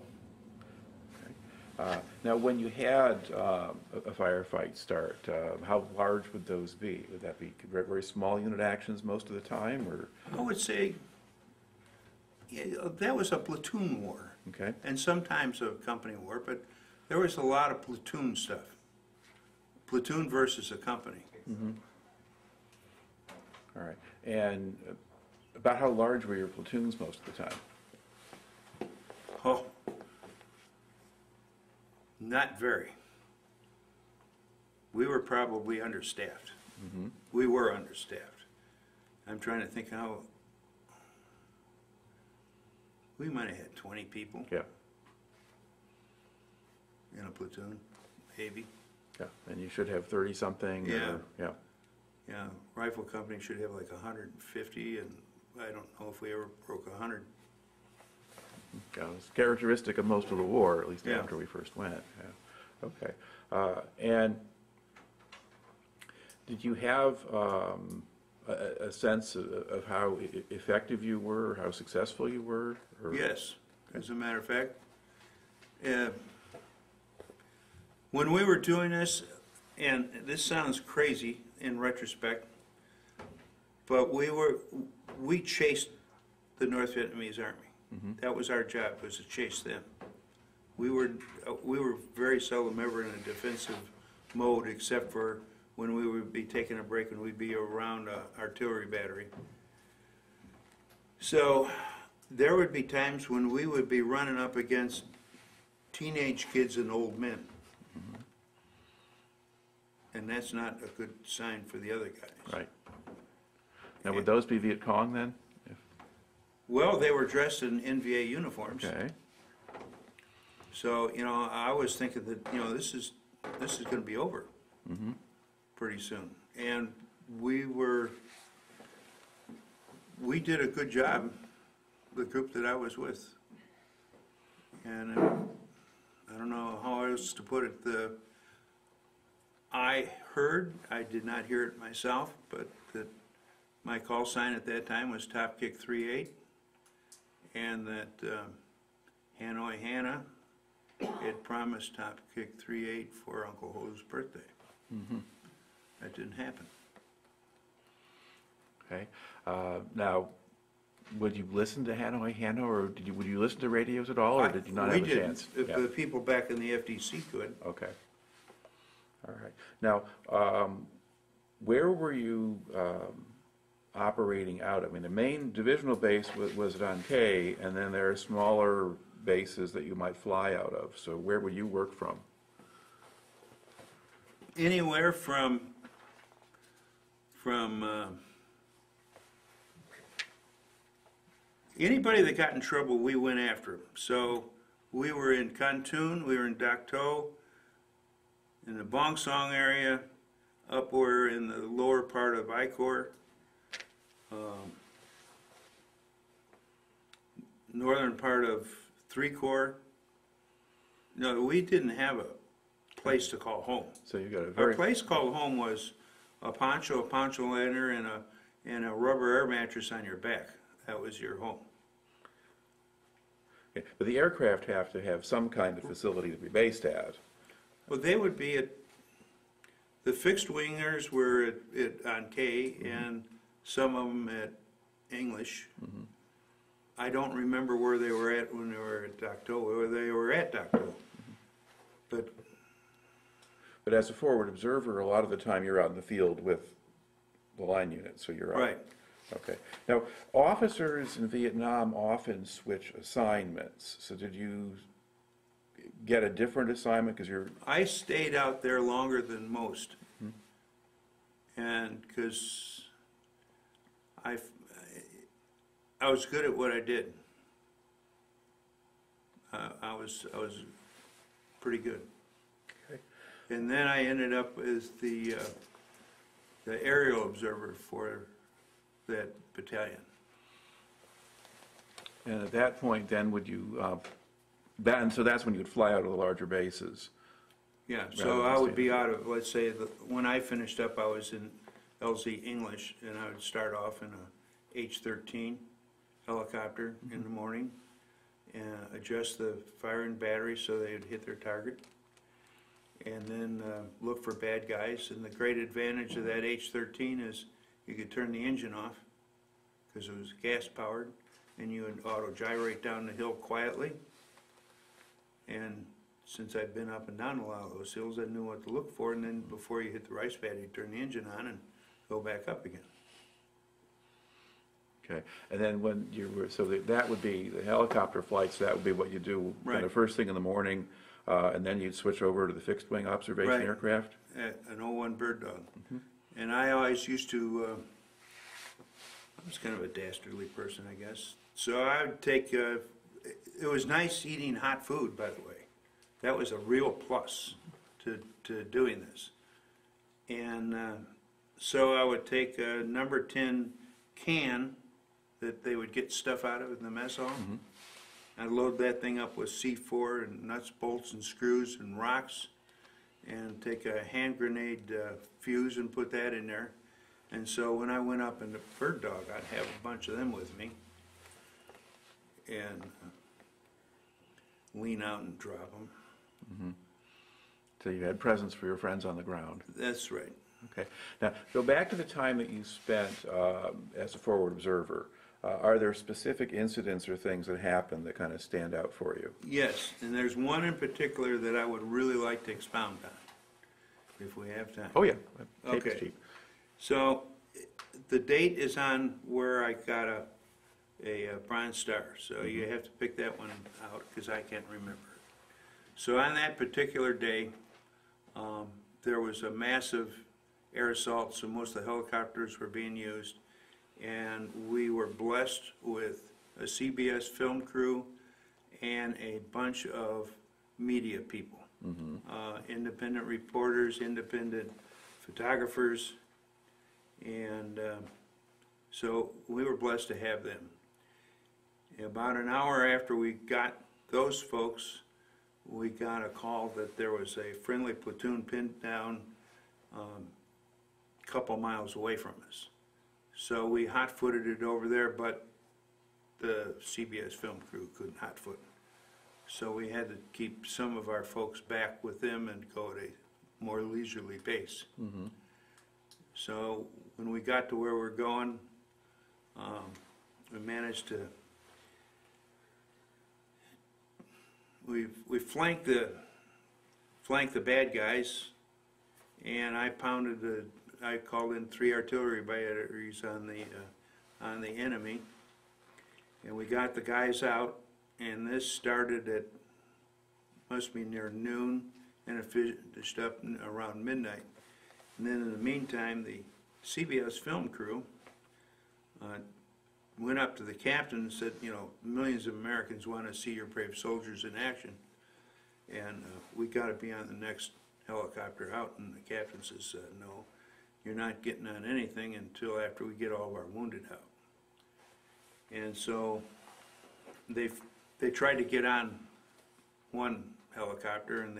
Now, when you had a firefight start, how large would those be? Would that be very, very small unit actions most of the time, or? I would say that was a platoon war. Okay. And sometimes a company war, but there was a lot of platoon stuff. platoon versus a company. All right. And about how large were your platoons most of the time? Oh, not very. We were probably understaffed. We were understaffed. I'm trying to think how, we might have had 20 people Yeah. in a platoon, maybe. Yeah. And you should have 30-something? Yeah. Yeah. Yeah, rifle company should have like 150, and I don't know if we ever broke 100. Yeah, it was characteristic of most of the war, at least Yeah. after we first went. Yeah. Okay. And did you have a sense of how effective you were, or how successful you were? Or? Yes, as a matter of fact. When we were doing this, and this sounds crazy in retrospect, but we chased the North Vietnamese Army. That was our job, was to chase them. We were very seldom ever in a defensive mode, except for when we would be taking a break and we'd be around an artillery battery. So there would be times when we would be running up against teenage kids and old men. And that's not a good sign for the other guys. Right. Now, would those be Viet Cong then? Well, they were dressed in NVA uniforms. Okay. So, you know, I was thinking that, you know, this is going to be over pretty soon. And we did a good job, the group that I was with. And I don't know how else to put it. I heard, I did not hear it myself, but that my call sign at that time was Top Kick 38, and that Hanoi Hannah had promised Top Kick 38 for Uncle Ho's birthday. That didn't happen. Okay. Now, would you listen to Hanoi Hannah, or would you listen to radios at all, or did you not have a chance? The people back in the FDC could. Okay. All right. Now, where were you operating out of? I mean, the main divisional base was at An Khe, and then there are smaller bases that you might fly out of. So where would you work from? Anywhere from anybody that got in trouble, we went after. So we were in Kantoon, we were in Dak To, in the Bong Song area, upward in the lower part of I Corps, northern part of 3 Corps. No, we didn't have a place to call home. So you got a Our very place called home was a poncho liner, and a rubber air mattress on your back. That was your home. Okay. But the aircraft have to have some kind of facility to be based at. Well, they would be at, the fixed wingers were at An Khe, and some of them at English. I don't remember where they were at when they were at Dak To, where they were at Dak To. But as a forward observer, a lot of the time you're out in the field with the line unit, so you're out. Right. Okay. Now, officers in Vietnam often switch assignments. So did you get a different assignment because you're... I stayed out there longer than most. And because I was good at what I did. I was pretty good. Okay. And then I ended up as the aerial observer for that battalion. And at that point, then, would you... so that's when you would fly out of the larger bases. Yeah, Rather so than I would staying be out of, let's say, when I finished up, I was in LZ English, and I would start off in a H-13 helicopter in the morning, and adjust the firing battery so they would hit their target, and then look for bad guys. And the great advantage of that H-13 is you could turn the engine off, because it was gas-powered, and you would auto-gyrate down the hill quietly, and since I've been up and down a lot of those hills, I knew what to look for, and then before you hit the rice paddy, you turn the engine on and go back up again. Okay, and then when you were, so that would be the helicopter flights, that would be what you do kind Right. of first thing in the morning, and then you'd switch over to the fixed wing observation Right. aircraft? An 01 Bird Dog. And I always used to, I was kind of a dastardly person, I guess. So I would take, it was nice eating hot food, by the way. That was a real plus to doing this. And so I would take a number 10 can that they would get stuff out of in the mess hall. I'd load that thing up with C4 and nuts, bolts, and screws and rocks, and take a hand grenade fuse and put that in there. And so when I went up in the Bird Dog, I'd have a bunch of them with me and lean out and drop them. So you had presents for your friends on the ground. That's right. Okay. Now, go back to the time that you spent as a forward observer. Are there specific incidents or things that happened that kind of stand out for you? Yes, and there's one in particular that I would really like to expound on, if we have time. Oh, yeah. Tape is Okay. cheap. So the date is on where I got a Bronze Star, so you have to pick that one out because I can't remember it. So on that particular day, there was a massive air assault, so most of the helicopters were being used, and we were blessed with a CBS film crew and a bunch of media people, independent reporters, independent photographers, and so we were blessed to have them. About an hour after we got those folks, we got a call that there was a friendly platoon pinned down a couple miles away from us. So we hot-footed it over there, but the CBS film crew couldn't hot-foot. So we had to keep some of our folks back with them and go at a more leisurely pace. So when we got to where we're going, we managed to, we flanked the bad guys, and I called in 3 artillery batteries on the enemy, and we got the guys out, and this started at, must be near noon, and it finished up around midnight. And then in the meantime, the CBS film crew went up to the captain and said, you know, millions of Americans want to see your brave soldiers in action, and we got to be on the next helicopter out. And the captain says, no, you're not getting on anything until after we get all of our wounded out. And so they tried to get on one helicopter, and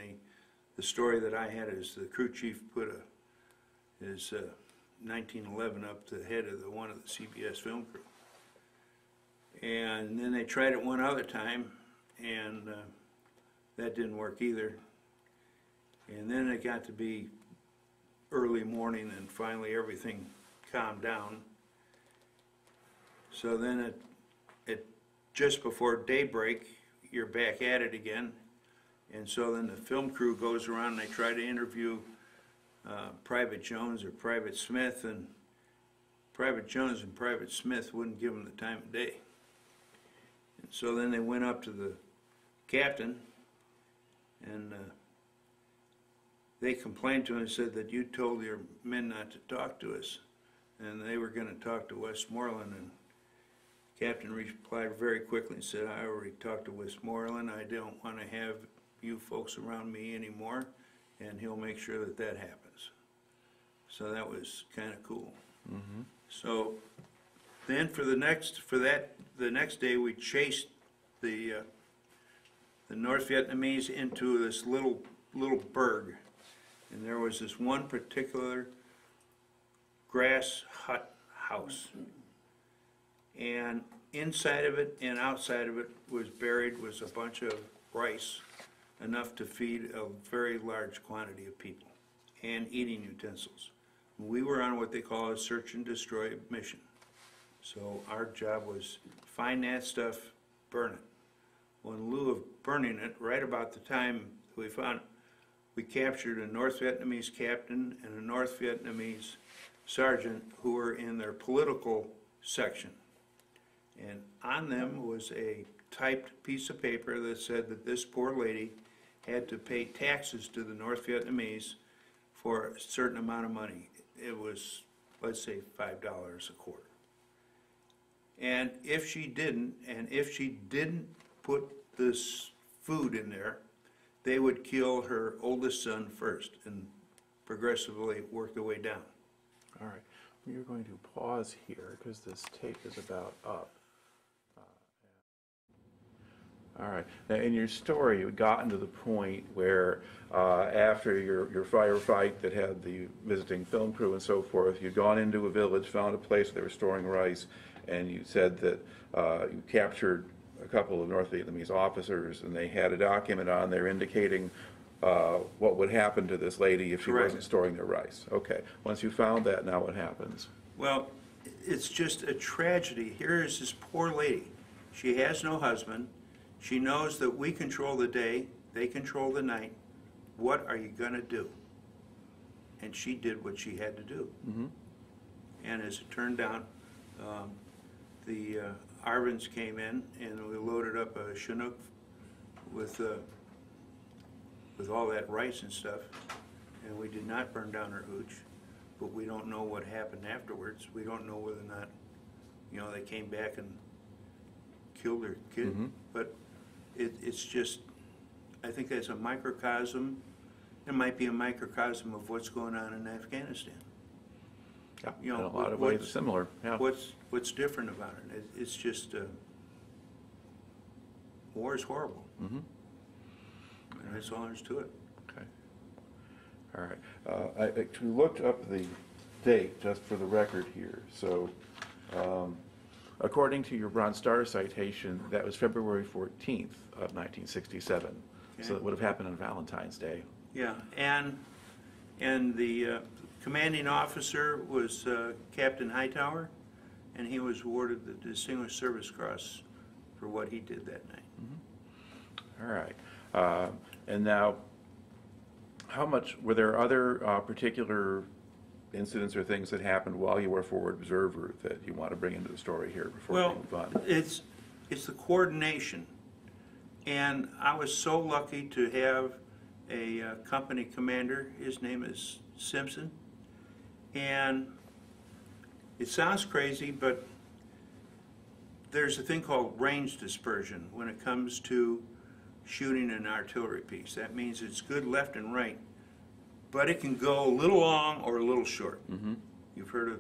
the story that I had is the crew chief put his 1911 up the head of one of the CBS film crew. And then they tried it one other time, and that didn't work either. And then it got to be early morning, and finally everything calmed down. So then it just before daybreak, you're back at it again. And so then the film crew goes around and they try to interview Private Jones or Private Smith, and Private Jones and Private Smith wouldn't give them the time of day. And so then they went up to the captain, and they complained to him and said that you told your men not to talk to us, and they were going to talk to Westmoreland. And Captain replied very quickly and said, I already talked to Westmoreland. I don't want to have you folks around me anymore, and he'll make sure that that happens. So that was kind of cool. So then the next day we chased the North Vietnamese into this little burg, and there was this one particular grass hut house, and inside of it and outside of it was a bunch of rice, enough to feed a very large quantity of people, and eating utensils. We were on what they call a search and destroy mission. So our job was find that stuff, burn it. Well, in lieu of burning it, right about the time we captured a North Vietnamese captain and a North Vietnamese sergeant who were in their political section. And on them was a typed piece of paper that said that this poor lady had to pay taxes to the North Vietnamese for a certain amount of money. It was, let's say, $5 a quarter. And if she didn't put this food in there, they would kill her oldest son first and progressively work their way down. All right. We're going to pause here because this tape is about up. All right. Now, in your story, you had gotten to the point where after your firefight that had the visiting film crew and so forth, you'd gone into a village, found a place where they were storing rice, and you said that you captured a couple of North Vietnamese officers, and they had a document on there indicating what would happen to this lady if she Correct. wasn't storing their rice. Okay. Once you found that, now what happens? Well, it's just a tragedy. Here is this poor lady. She has no husband. She knows that we control the day, they control the night. What are you going to do? And she did what she had to do. Mm-hmm. And as it turned out, the Arvins came in and we loaded up a Chinook with all that rice and stuff. And we did not burn down her hooch, but we don't know what happened afterwards. We don't know whether or not, you know, they came back and killed her kid. Mm-hmm. But it's just, I think that's a microcosm. It might be a microcosm of what's going on in Afghanistan. Yeah, You know, in a lot of ways similar. Yeah. What's different about it? It's just, war is horrible. Mm-hmm. And that's all there is to it. Okay. All right. I actually looked up the date just for the record here. So, according to your Bronze Star citation, that was February 14th of 1967. Okay. So it would have happened on Valentine's Day. Yeah, and the commanding officer was Captain Hightower, and he was awarded the Distinguished Service Cross for what he did that night. Mm-hmm. All right. And now, how much, were there other particular incidents or things that happened while you were a forward observer that you want to bring into the story here before we move on? It's the coordination. And I was so lucky to have a company commander. His name is Simpson. And it sounds crazy, but there's a thing called range dispersion when it comes to shooting an artillery piece. That means it's good left and right, but it can go a little long or a little short. Mm-hmm. You've heard of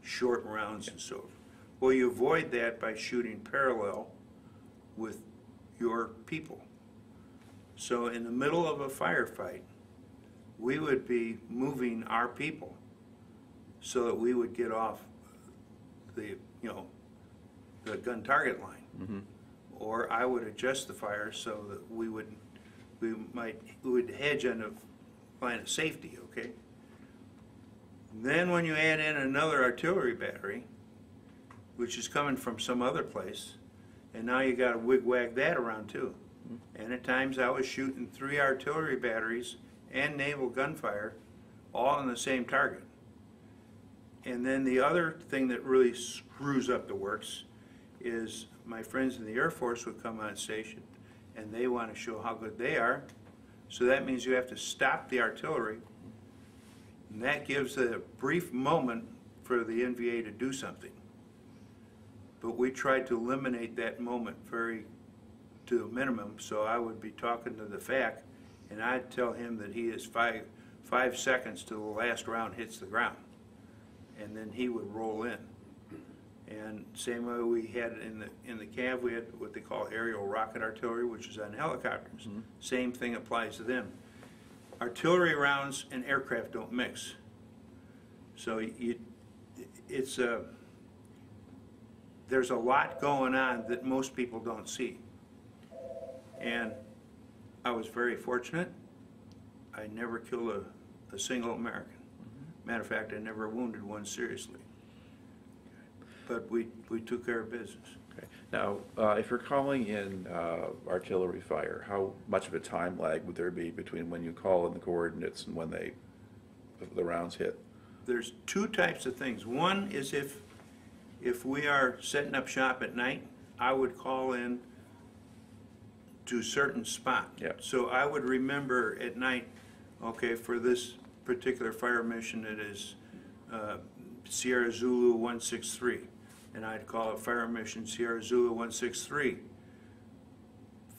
short rounds and so forth. Well, you avoid that by shooting parallel with your people. So in the middle of a firefight, we would be moving our people so that we would get off the gun target line. Mm-hmm. Or I would adjust the fire so that we would hedge on the line of safety, okay? Then when you add in another artillery battery, which is coming from some other place, and now you got to wig-wag that around too. And at times I was shooting 3 artillery batteries and naval gunfire all on the same target. And then the other thing that really screws up the works is my friends in the Air Force would come on station and they want to show how good they are. So that means you have to stop the artillery, and that gives a brief moment for the NVA to do something. But we tried to eliminate that moment to a minimum, so I would be talking to the FAC and I'd tell him that he is five seconds till the last round hits the ground, and then he would roll in. And same way we had in the Cav, we had what they call aerial rocket artillery, which is on helicopters. Mm-hmm. Same thing applies to them. Artillery rounds and aircraft don't mix. So there's a lot going on that most people don't see. And I was very fortunate. I never killed a single American. Mm-hmm. Matter of fact, I never wounded one seriously. But we took care of business. Okay. Now, if you're calling in artillery fire, how much of a time lag would there be between when you call in the coordinates and when the rounds hit? There's two types of things. One is if we are setting up shop at night, I would call in to a certain spot. Yep. So I would remember at night, okay, for this particular fire mission, it is Sierra Zulu 163. And I'd call it fire mission Sierra Zulu 163.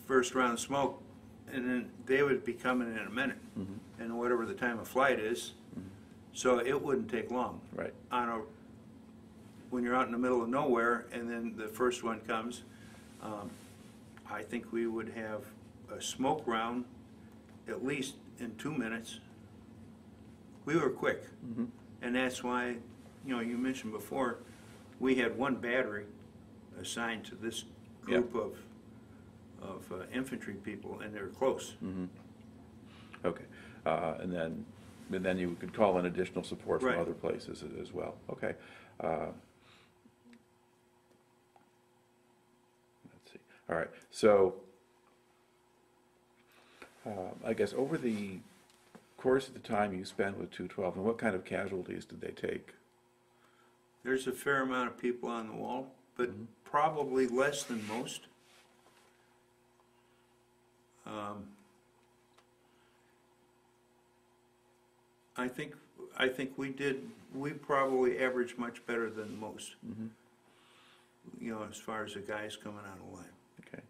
First round of smoke, and then they would be coming in a minute, and whatever the time of flight is. So it wouldn't take long. Right. When you're out in the middle of nowhere, and then the first one comes, I think we would have a smoke round at least in 2 minutes. We were quick, and that's why, you mentioned before, we had one battery assigned to this group of infantry people, and they were close. Okay. And then you could call in additional support from Right. other places as well. Okay. Let's see. All right. So I guess over the course of the time you spent with 212, and what kind of casualties did they take? There's a fair amount of people on the wall, but probably less than most. I think we probably averaged much better than most. As far as the guys coming out alive. Okay.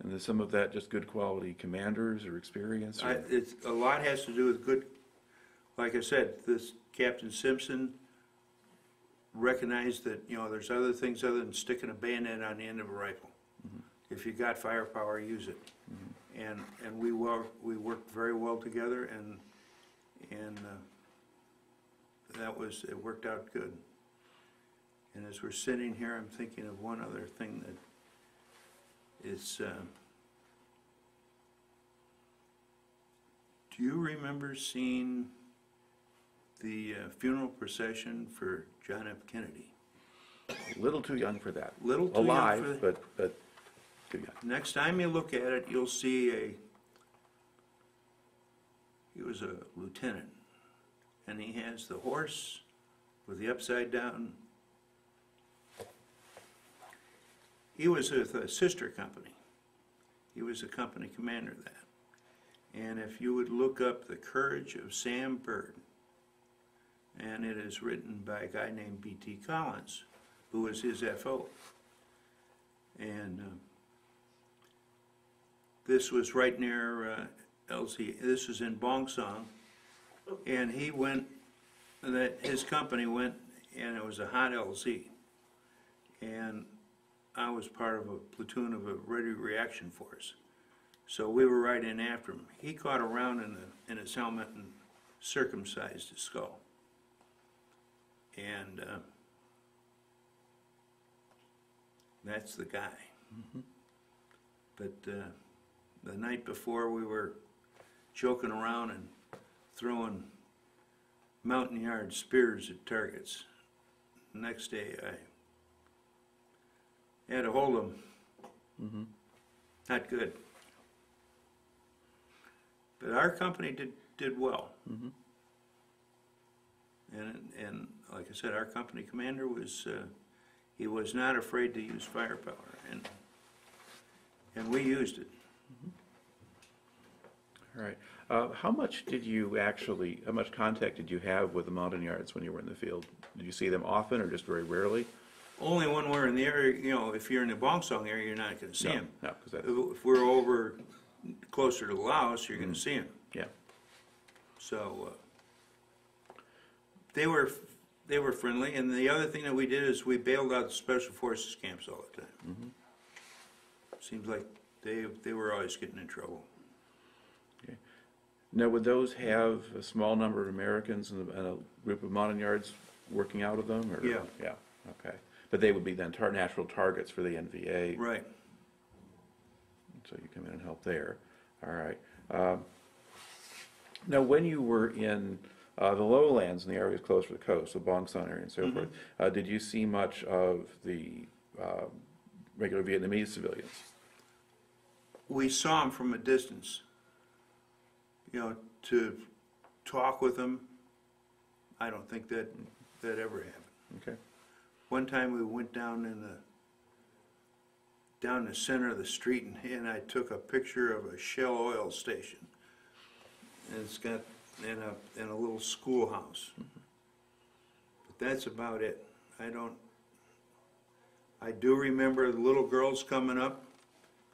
And is some of that just good quality commanders or experience? Or? A lot has to do with good, like I said, this Captain Simpson recognized that, there's other things other than sticking a bayonet on the end of a rifle. If you got firepower, use it. And we worked very well together, and it worked out good. And as we're sitting here, I'm thinking of one other thing that is, do you remember seeing the funeral procession for John F. Kennedy? A little too young for that. Little too Alive, young for that. but too young. Next time you look at it, you'll see he was a lieutenant, and he has the horse with the upside down. He was with a sister company. He was a company commander of that. And if you would look up The Courage of Sam Bird, and it is written by a guy named B.T. Collins, who was his F.O. And this was right near LZ. This was in Bong Song. And he went, his company went, and it was a hot LZ. And I was part of a platoon of a ready reaction force. So we were right in after him. He caught a round in his helmet and circumcised his skull. And that's the guy. But the night before, we were joking around and throwing mountain yard spears at targets. The next day, I had to hold him. Not good. But our company did well. And like I said, our company commander was, he was not afraid to use firepower, and we used it. All right. How much contact did you have with the mountain yards when you were in the field? Did you see them often or just very rarely? Only when we're in the area, if you're in the Bong Song area, you're not going to see them. No, because If we're over closer to Laos, you're going to see them. Yeah. So they were friendly, and the other thing that we did is we bailed out the special forces camps all the time. Seems like they were always getting in trouble. Okay. Now, would those have a small number of Americans and a group of mountain yards working out of them? Or? Yeah. Yeah. Okay. But they would be then natural targets for the NVA. Right. So you come in and help there. All right. Now, when you were in the lowlands and the areas close to the coast, the Bong Son area and so forth, did you see much of the regular Vietnamese civilians? We saw them from a distance. You know, to talk with them, I don't think that ever happened. Okay. One time we went down the center of the street, and I took a picture of a Shell oil station, and it's got in a little schoolhouse. But that's about it. I do remember the little girls coming up,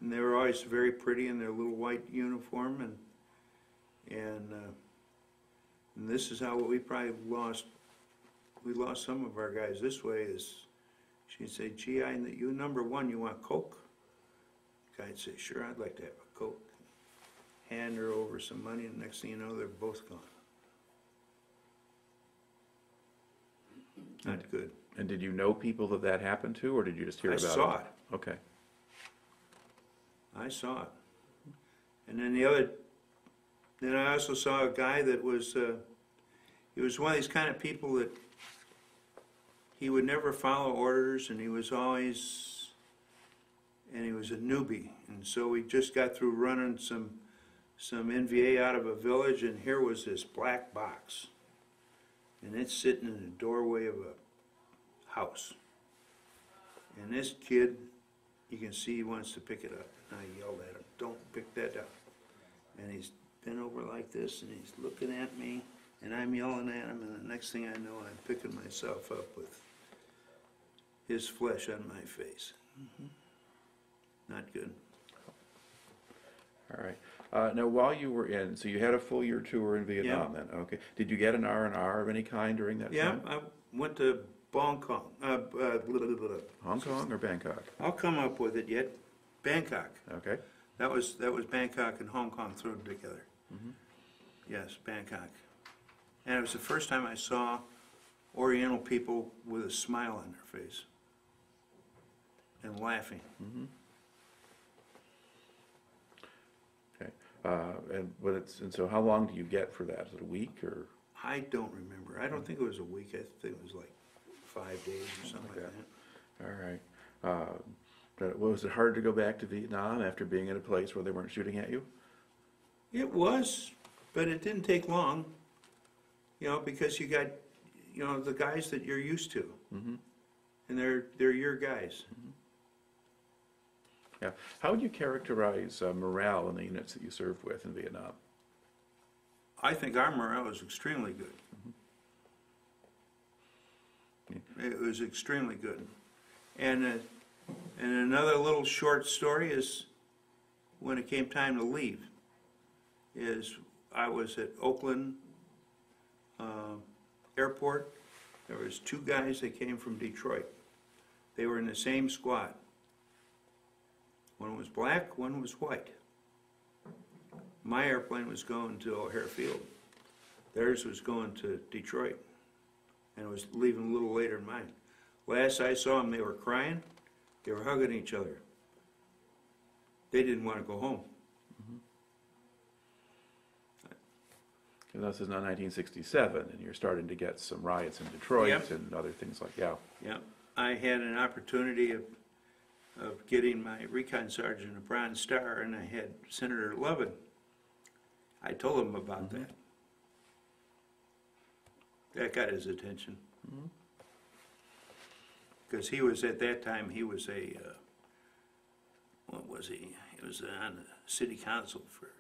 and they were always very pretty in their little white uniform, and this is how we probably lost. We lost some of our guys this way. Is she'd say, "Gee, you number one, you want Coke?" Guy'd say, "Sure, I'd like to have a Coke." Hand her over some money, and next thing you know, they're both gone. Not good. And did you know people that happened to, or did you just hear about it? I saw it. Okay. I saw it. And then I also saw a guy that was, he was one of these kind of people that he would never follow orders, and he was a newbie. And so we just got through running some NVA out of a village, and here was this black box. And it's sitting in the doorway of a house. And this kid, you can see he wants to pick it up. And I yelled at him, "Don't pick that up." And he's bent over like this, and he's looking at me, and I'm yelling at him, and the next thing I know, I'm picking myself up with his flesh on my face. Not good. All right. Now, while you were in, so you had a full year tour in Vietnam then? Okay. Did you get an R&R of any kind during that time? Yeah, I went to Hong Kong. Hong Kong or Bangkok? I'll come up with it yet. Bangkok. Okay. That was Bangkok and Hong Kong thrown together. Yes, Bangkok. And it was the first time I saw Oriental people with a smile on their face and laughing. Okay. And so how long do you get for that? Is it a week or? I don't remember. I don't think it was a week. I think it was like 5 days or something like that. All right. Was it hard to go back to Vietnam after being in a place where they weren't shooting at you? It was, but it didn't take long, you know, because you got, you know, the guys that you're used to, and they're your guys. Yeah. How would you characterize morale in the units that you served with in Vietnam? I think our morale was extremely good. It was extremely good. And another little short story is when it came time to leave, is I was at Oakland Airport. There was 2 guys that came from Detroit. They were in the same squad. One was black, one was white. My airplane was going to O'Hare Field. Theirs was going to Detroit, and it was leaving a little later than mine. Last I saw them, they were crying. They were hugging each other. They didn't want to go home. And this is now 1967, and you're starting to get some riots in Detroit and other things like that. Yeah, I had an opportunity of getting my recon sergeant a Bronze Star, and I had Senator Lovin. I told him about that. That got his attention. Because he was, at that time, he was a, what was he? He was on the city council for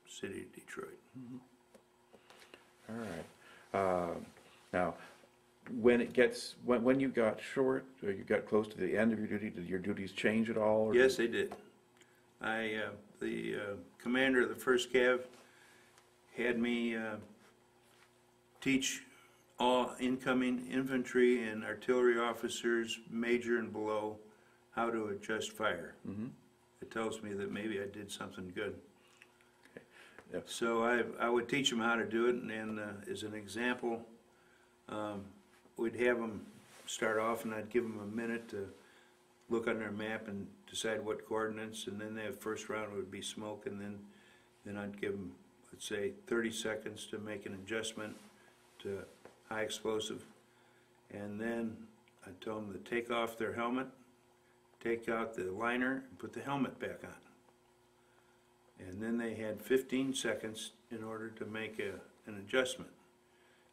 the city of Detroit. All right. Now, when you got short, or you got close to the end of your duty, did your duties change at all? Or Yes, they did. The commander of the 1st Cav had me teach all incoming infantry and artillery officers, major and below, how to adjust fire. It tells me that maybe I did something good. Okay. Yep. So I would teach them how to do it, and as an example, we'd have them start off, and I'd give them a minute to look on their map and decide what coordinates, and then the first round would be smoke, and then I'd give them, let's say, 30 seconds to make an adjustment to high explosive, and then I'd tell them to take off their helmet, take out the liner and put the helmet back on. And then they had 15 seconds in order to make an adjustment.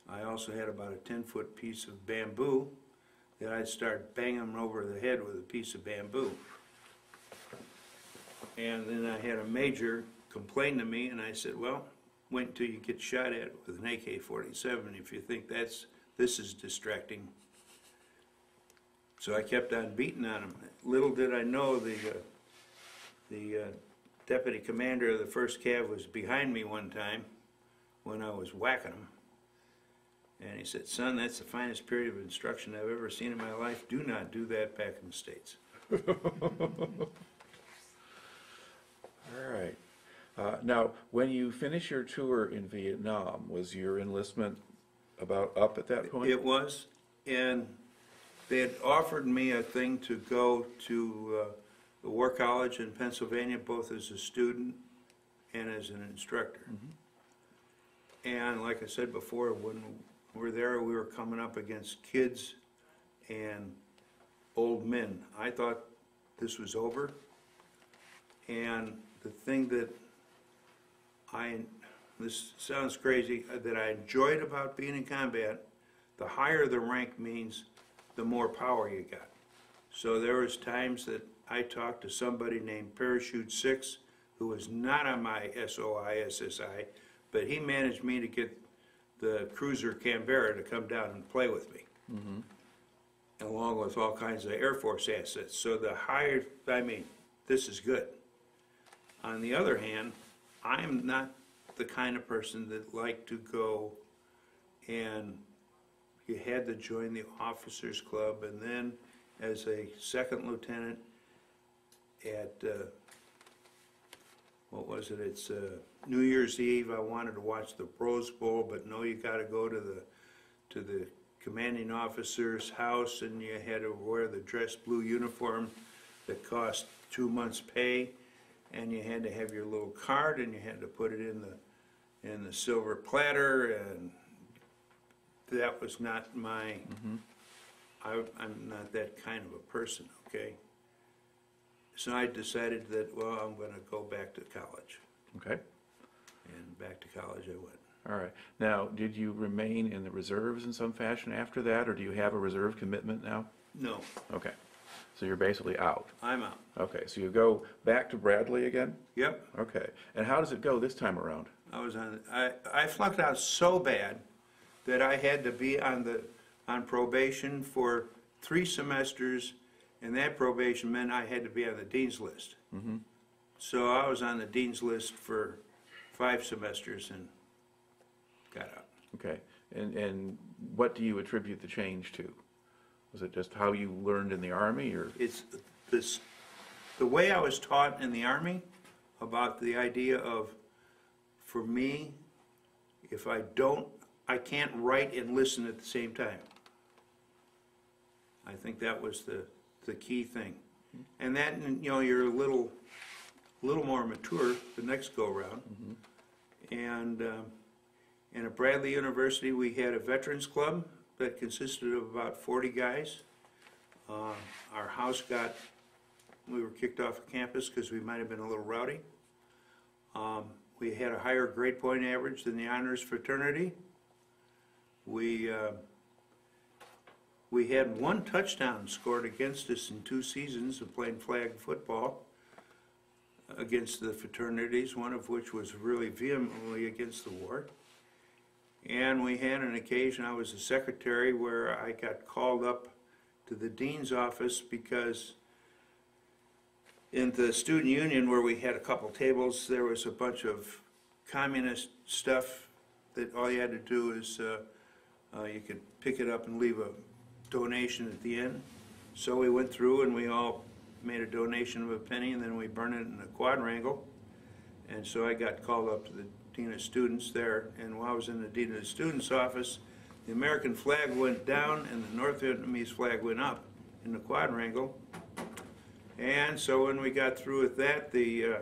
I also had about a 10-foot piece of bamboo that I'd start banging them over the head with a piece of bamboo. And then I had a major complain to me, and I said, well, wait until you get shot at with an AK-47 if you think this is distracting. So I kept on beating on him. Little did I know the deputy commander of the 1st Cav was behind me one time when I was whacking him. And he said, son, that's the finest period of instruction I've ever seen in my life. Do not do that back in the States. All right. Now, when you finish your tour in Vietnam, was your enlistment about up at that point? It was, and they had offered me a thing to go to the War College in Pennsylvania, both as a student and as an instructor. Mm-hmm. And like I said before, when we were there, we were coming up against kids and old men. I thought this was over, and the thing that this sounds crazy, that I enjoyed about being in combat, the higher the rank means, the more power you got. So there was times that I talked to somebody named Parachute 6, who was not on my SOI, SSI, but he managed me to get the cruiser Canberra to come down and play with me, mm-hmm. along with all kinds of Air Force assets. So the higher, I mean, this is good. On the other hand, I'm not the kind of person that liked to go and you had to join the officers club, and then as a 2nd lieutenant at what was it? It's New Year's Eve. I wanted to watch the Rose Bowl, but no, you got to go to the commanding officer's house, and you had to wear the dress blue uniform that cost 2 months' pay, and you had to have your little card, and you had to put it in the silver platter, and that was not my. Mm-hmm. I'm not that kind of a person. Okay. So I decided that, well, I'm going to go back to college. Okay. And back to college I went. All right. Now, did you remain in the reserves in some fashion after that, or do you have a reserve commitment now? No. Okay. So you're basically out. I'm out. Okay. So you go back to Bradley again? Yep. Okay. And how does it go this time around? I flunked out so bad that I had to be on probation for 3 semesters, and that probation meant I had to be on the dean's list. Mm-hmm. So I was on the dean's list for 5 semesters and got out. Okay. And what do you attribute the change to? Was it just how you learned in the Army, or? It's the way I was taught in the Army about the idea of, for me, if I can't write and listen at the same time. I think that was the key thing. And that, you know, you're a little more mature the next go-around. Mm-hmm. And at Bradley University, we had a veterans club that consisted of about 40 guys. Our house we were kicked off of campus because we might have been a little rowdy. We had a higher grade point average than the honors fraternity. We had 1 touchdown scored against us in 2 seasons of playing flag football against the fraternities, one of which was really vehemently against the war. And we had an occasion, I was a secretary, where I got called up to the dean's office because in the student union, where we had a couple tables, there was a bunch of communist stuff that all you had to do is you could pick it up and leave a donation at the end. So we went through and we all made a donation of a penny, and then we burned it in a quadrangle. And so I got called up to the Dean of Students there, and while I was in the Dean of the Students office, the American flag went down and the North Vietnamese flag went up in the quadrangle. And so when we got through with that, the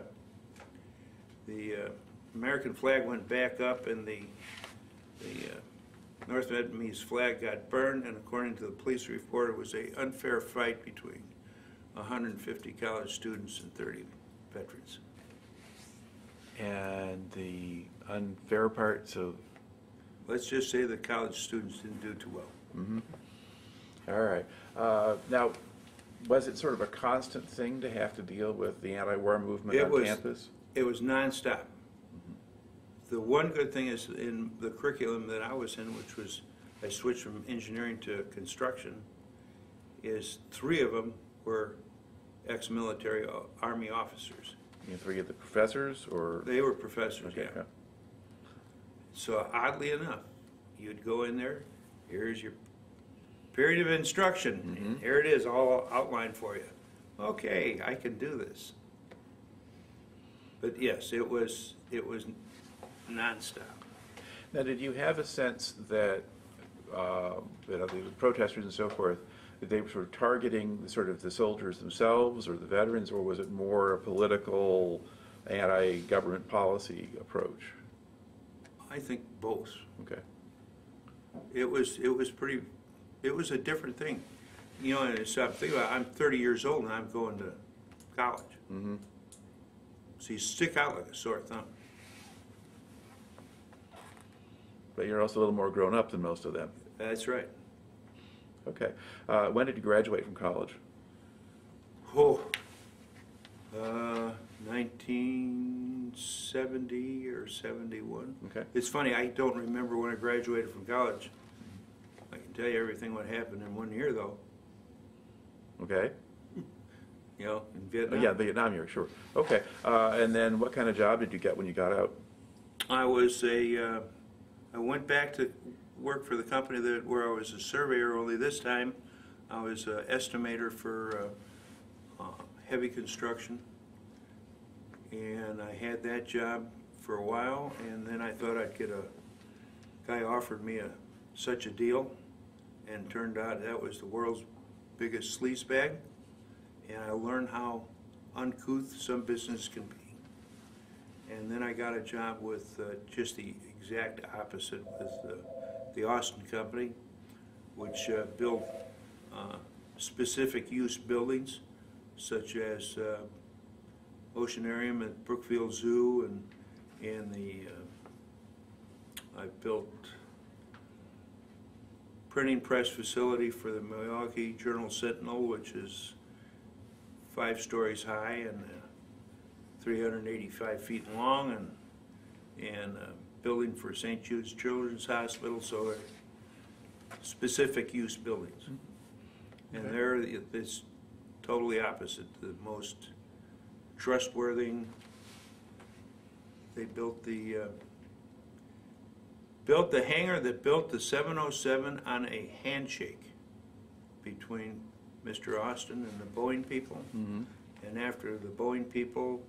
American flag went back up, and the North Vietnamese flag got burned, and according to the police report, it was an unfair fight between 150 college students and 30 veterans. And the unfair part, so, Let's just say the college students didn't do too well. all right. Now, was it sort of a constant thing to have to deal with the anti-war movement on campus? It was nonstop. The one good thing is in the curriculum that I was in, which was, I switched from engineering to construction, is 3 of them were ex-military Army officers. You 3 of the professors, or? They were professors, Okay, yeah. So oddly enough, you'd go in there, here's your period of instruction, and here it is, all outlined for you. Okay, I can do this. But yes, it was nonstop. Now, did you have a sense that, the protesters and so forth, that they were sort of targeting the soldiers themselves or the veterans, or was it more a political, anti-government policy approach? I think both. Okay. It was a different thing. You know, and so I'm thinking about, I'm 30 years old and I'm going to college. So you stick out like a sore thumb. But you're also a little more grown up than most of them. That's right. Okay. When did you graduate from college? Oh, 1970 or 71. Okay. It's funny, I don't remember when I graduated from college. I can tell you everything what happened in 1 year, though. Okay. You know, in Oh, Vietnam. yeah, Vietnam year, sure. Okay. And then what kind of job did you get when you got out? I went back to work for the company where I was a surveyor, only this time I was an estimator for heavy construction. And I had that job for a while, and then I thought I'd get a guy offered me such a deal, and turned out that was the world's biggest sleaze bag, and I learned how uncouth some business can be. And then I got a job with just the exact opposite with the Austin Company, which built specific use buildings, such as Oceanarium at Brookfield Zoo, and I built printing press facility for the Milwaukee Journal Sentinel, which is 5 stories high and 385 feet long, and building for St. Jude's Children's Hospital, so they're specific use buildings. And it's totally opposite, the most trustworthy. They built the hangar that built the 707 on a handshake between Mr. Austin and the Boeing people. And after the Boeing people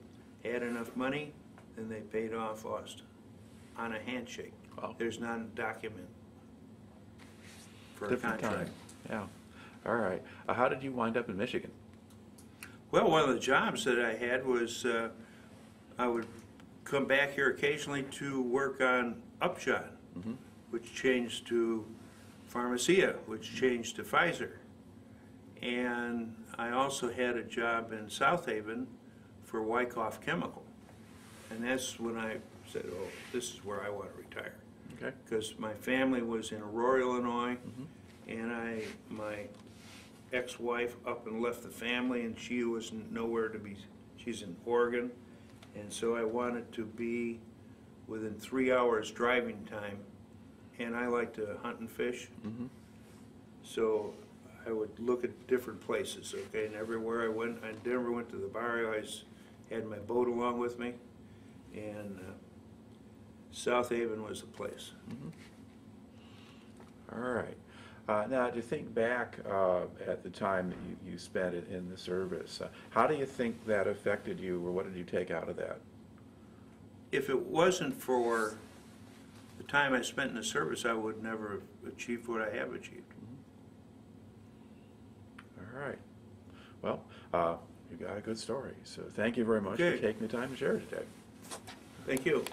had enough money, then they paid off Austin on a handshake. Wow. There's not a document for Different a contract. time. Yeah. All right. How did you wind up in Michigan? Well, one of the jobs that I had was I would come back here occasionally to work on Upjohn, which changed to Pharmacia, which changed to Pfizer. And I also had a job in South Haven for Wyckoff Chemical. And that's when I said, oh, this is where I want to retire. Okay. Because my family was in Aurora, Illinois, and my ex-wife up and left the family, and she was nowhere to be. She's in Oregon, and so I wanted to be within 3 hours driving time, and I like to hunt and fish. So I would look at different places, okay, and everywhere I went, I never went to the bar. I always had my boat along with me, and South Haven was the place. All right. Now, to think back at the time that you spent it in the service, how do you think that affected you, or what did you take out of that? If it wasn't for the time I spent in the service, I would never have achieved what I have achieved. All right. Well, you got a good story, so thank you very much for Okay. taking the time to share it today. Thank you.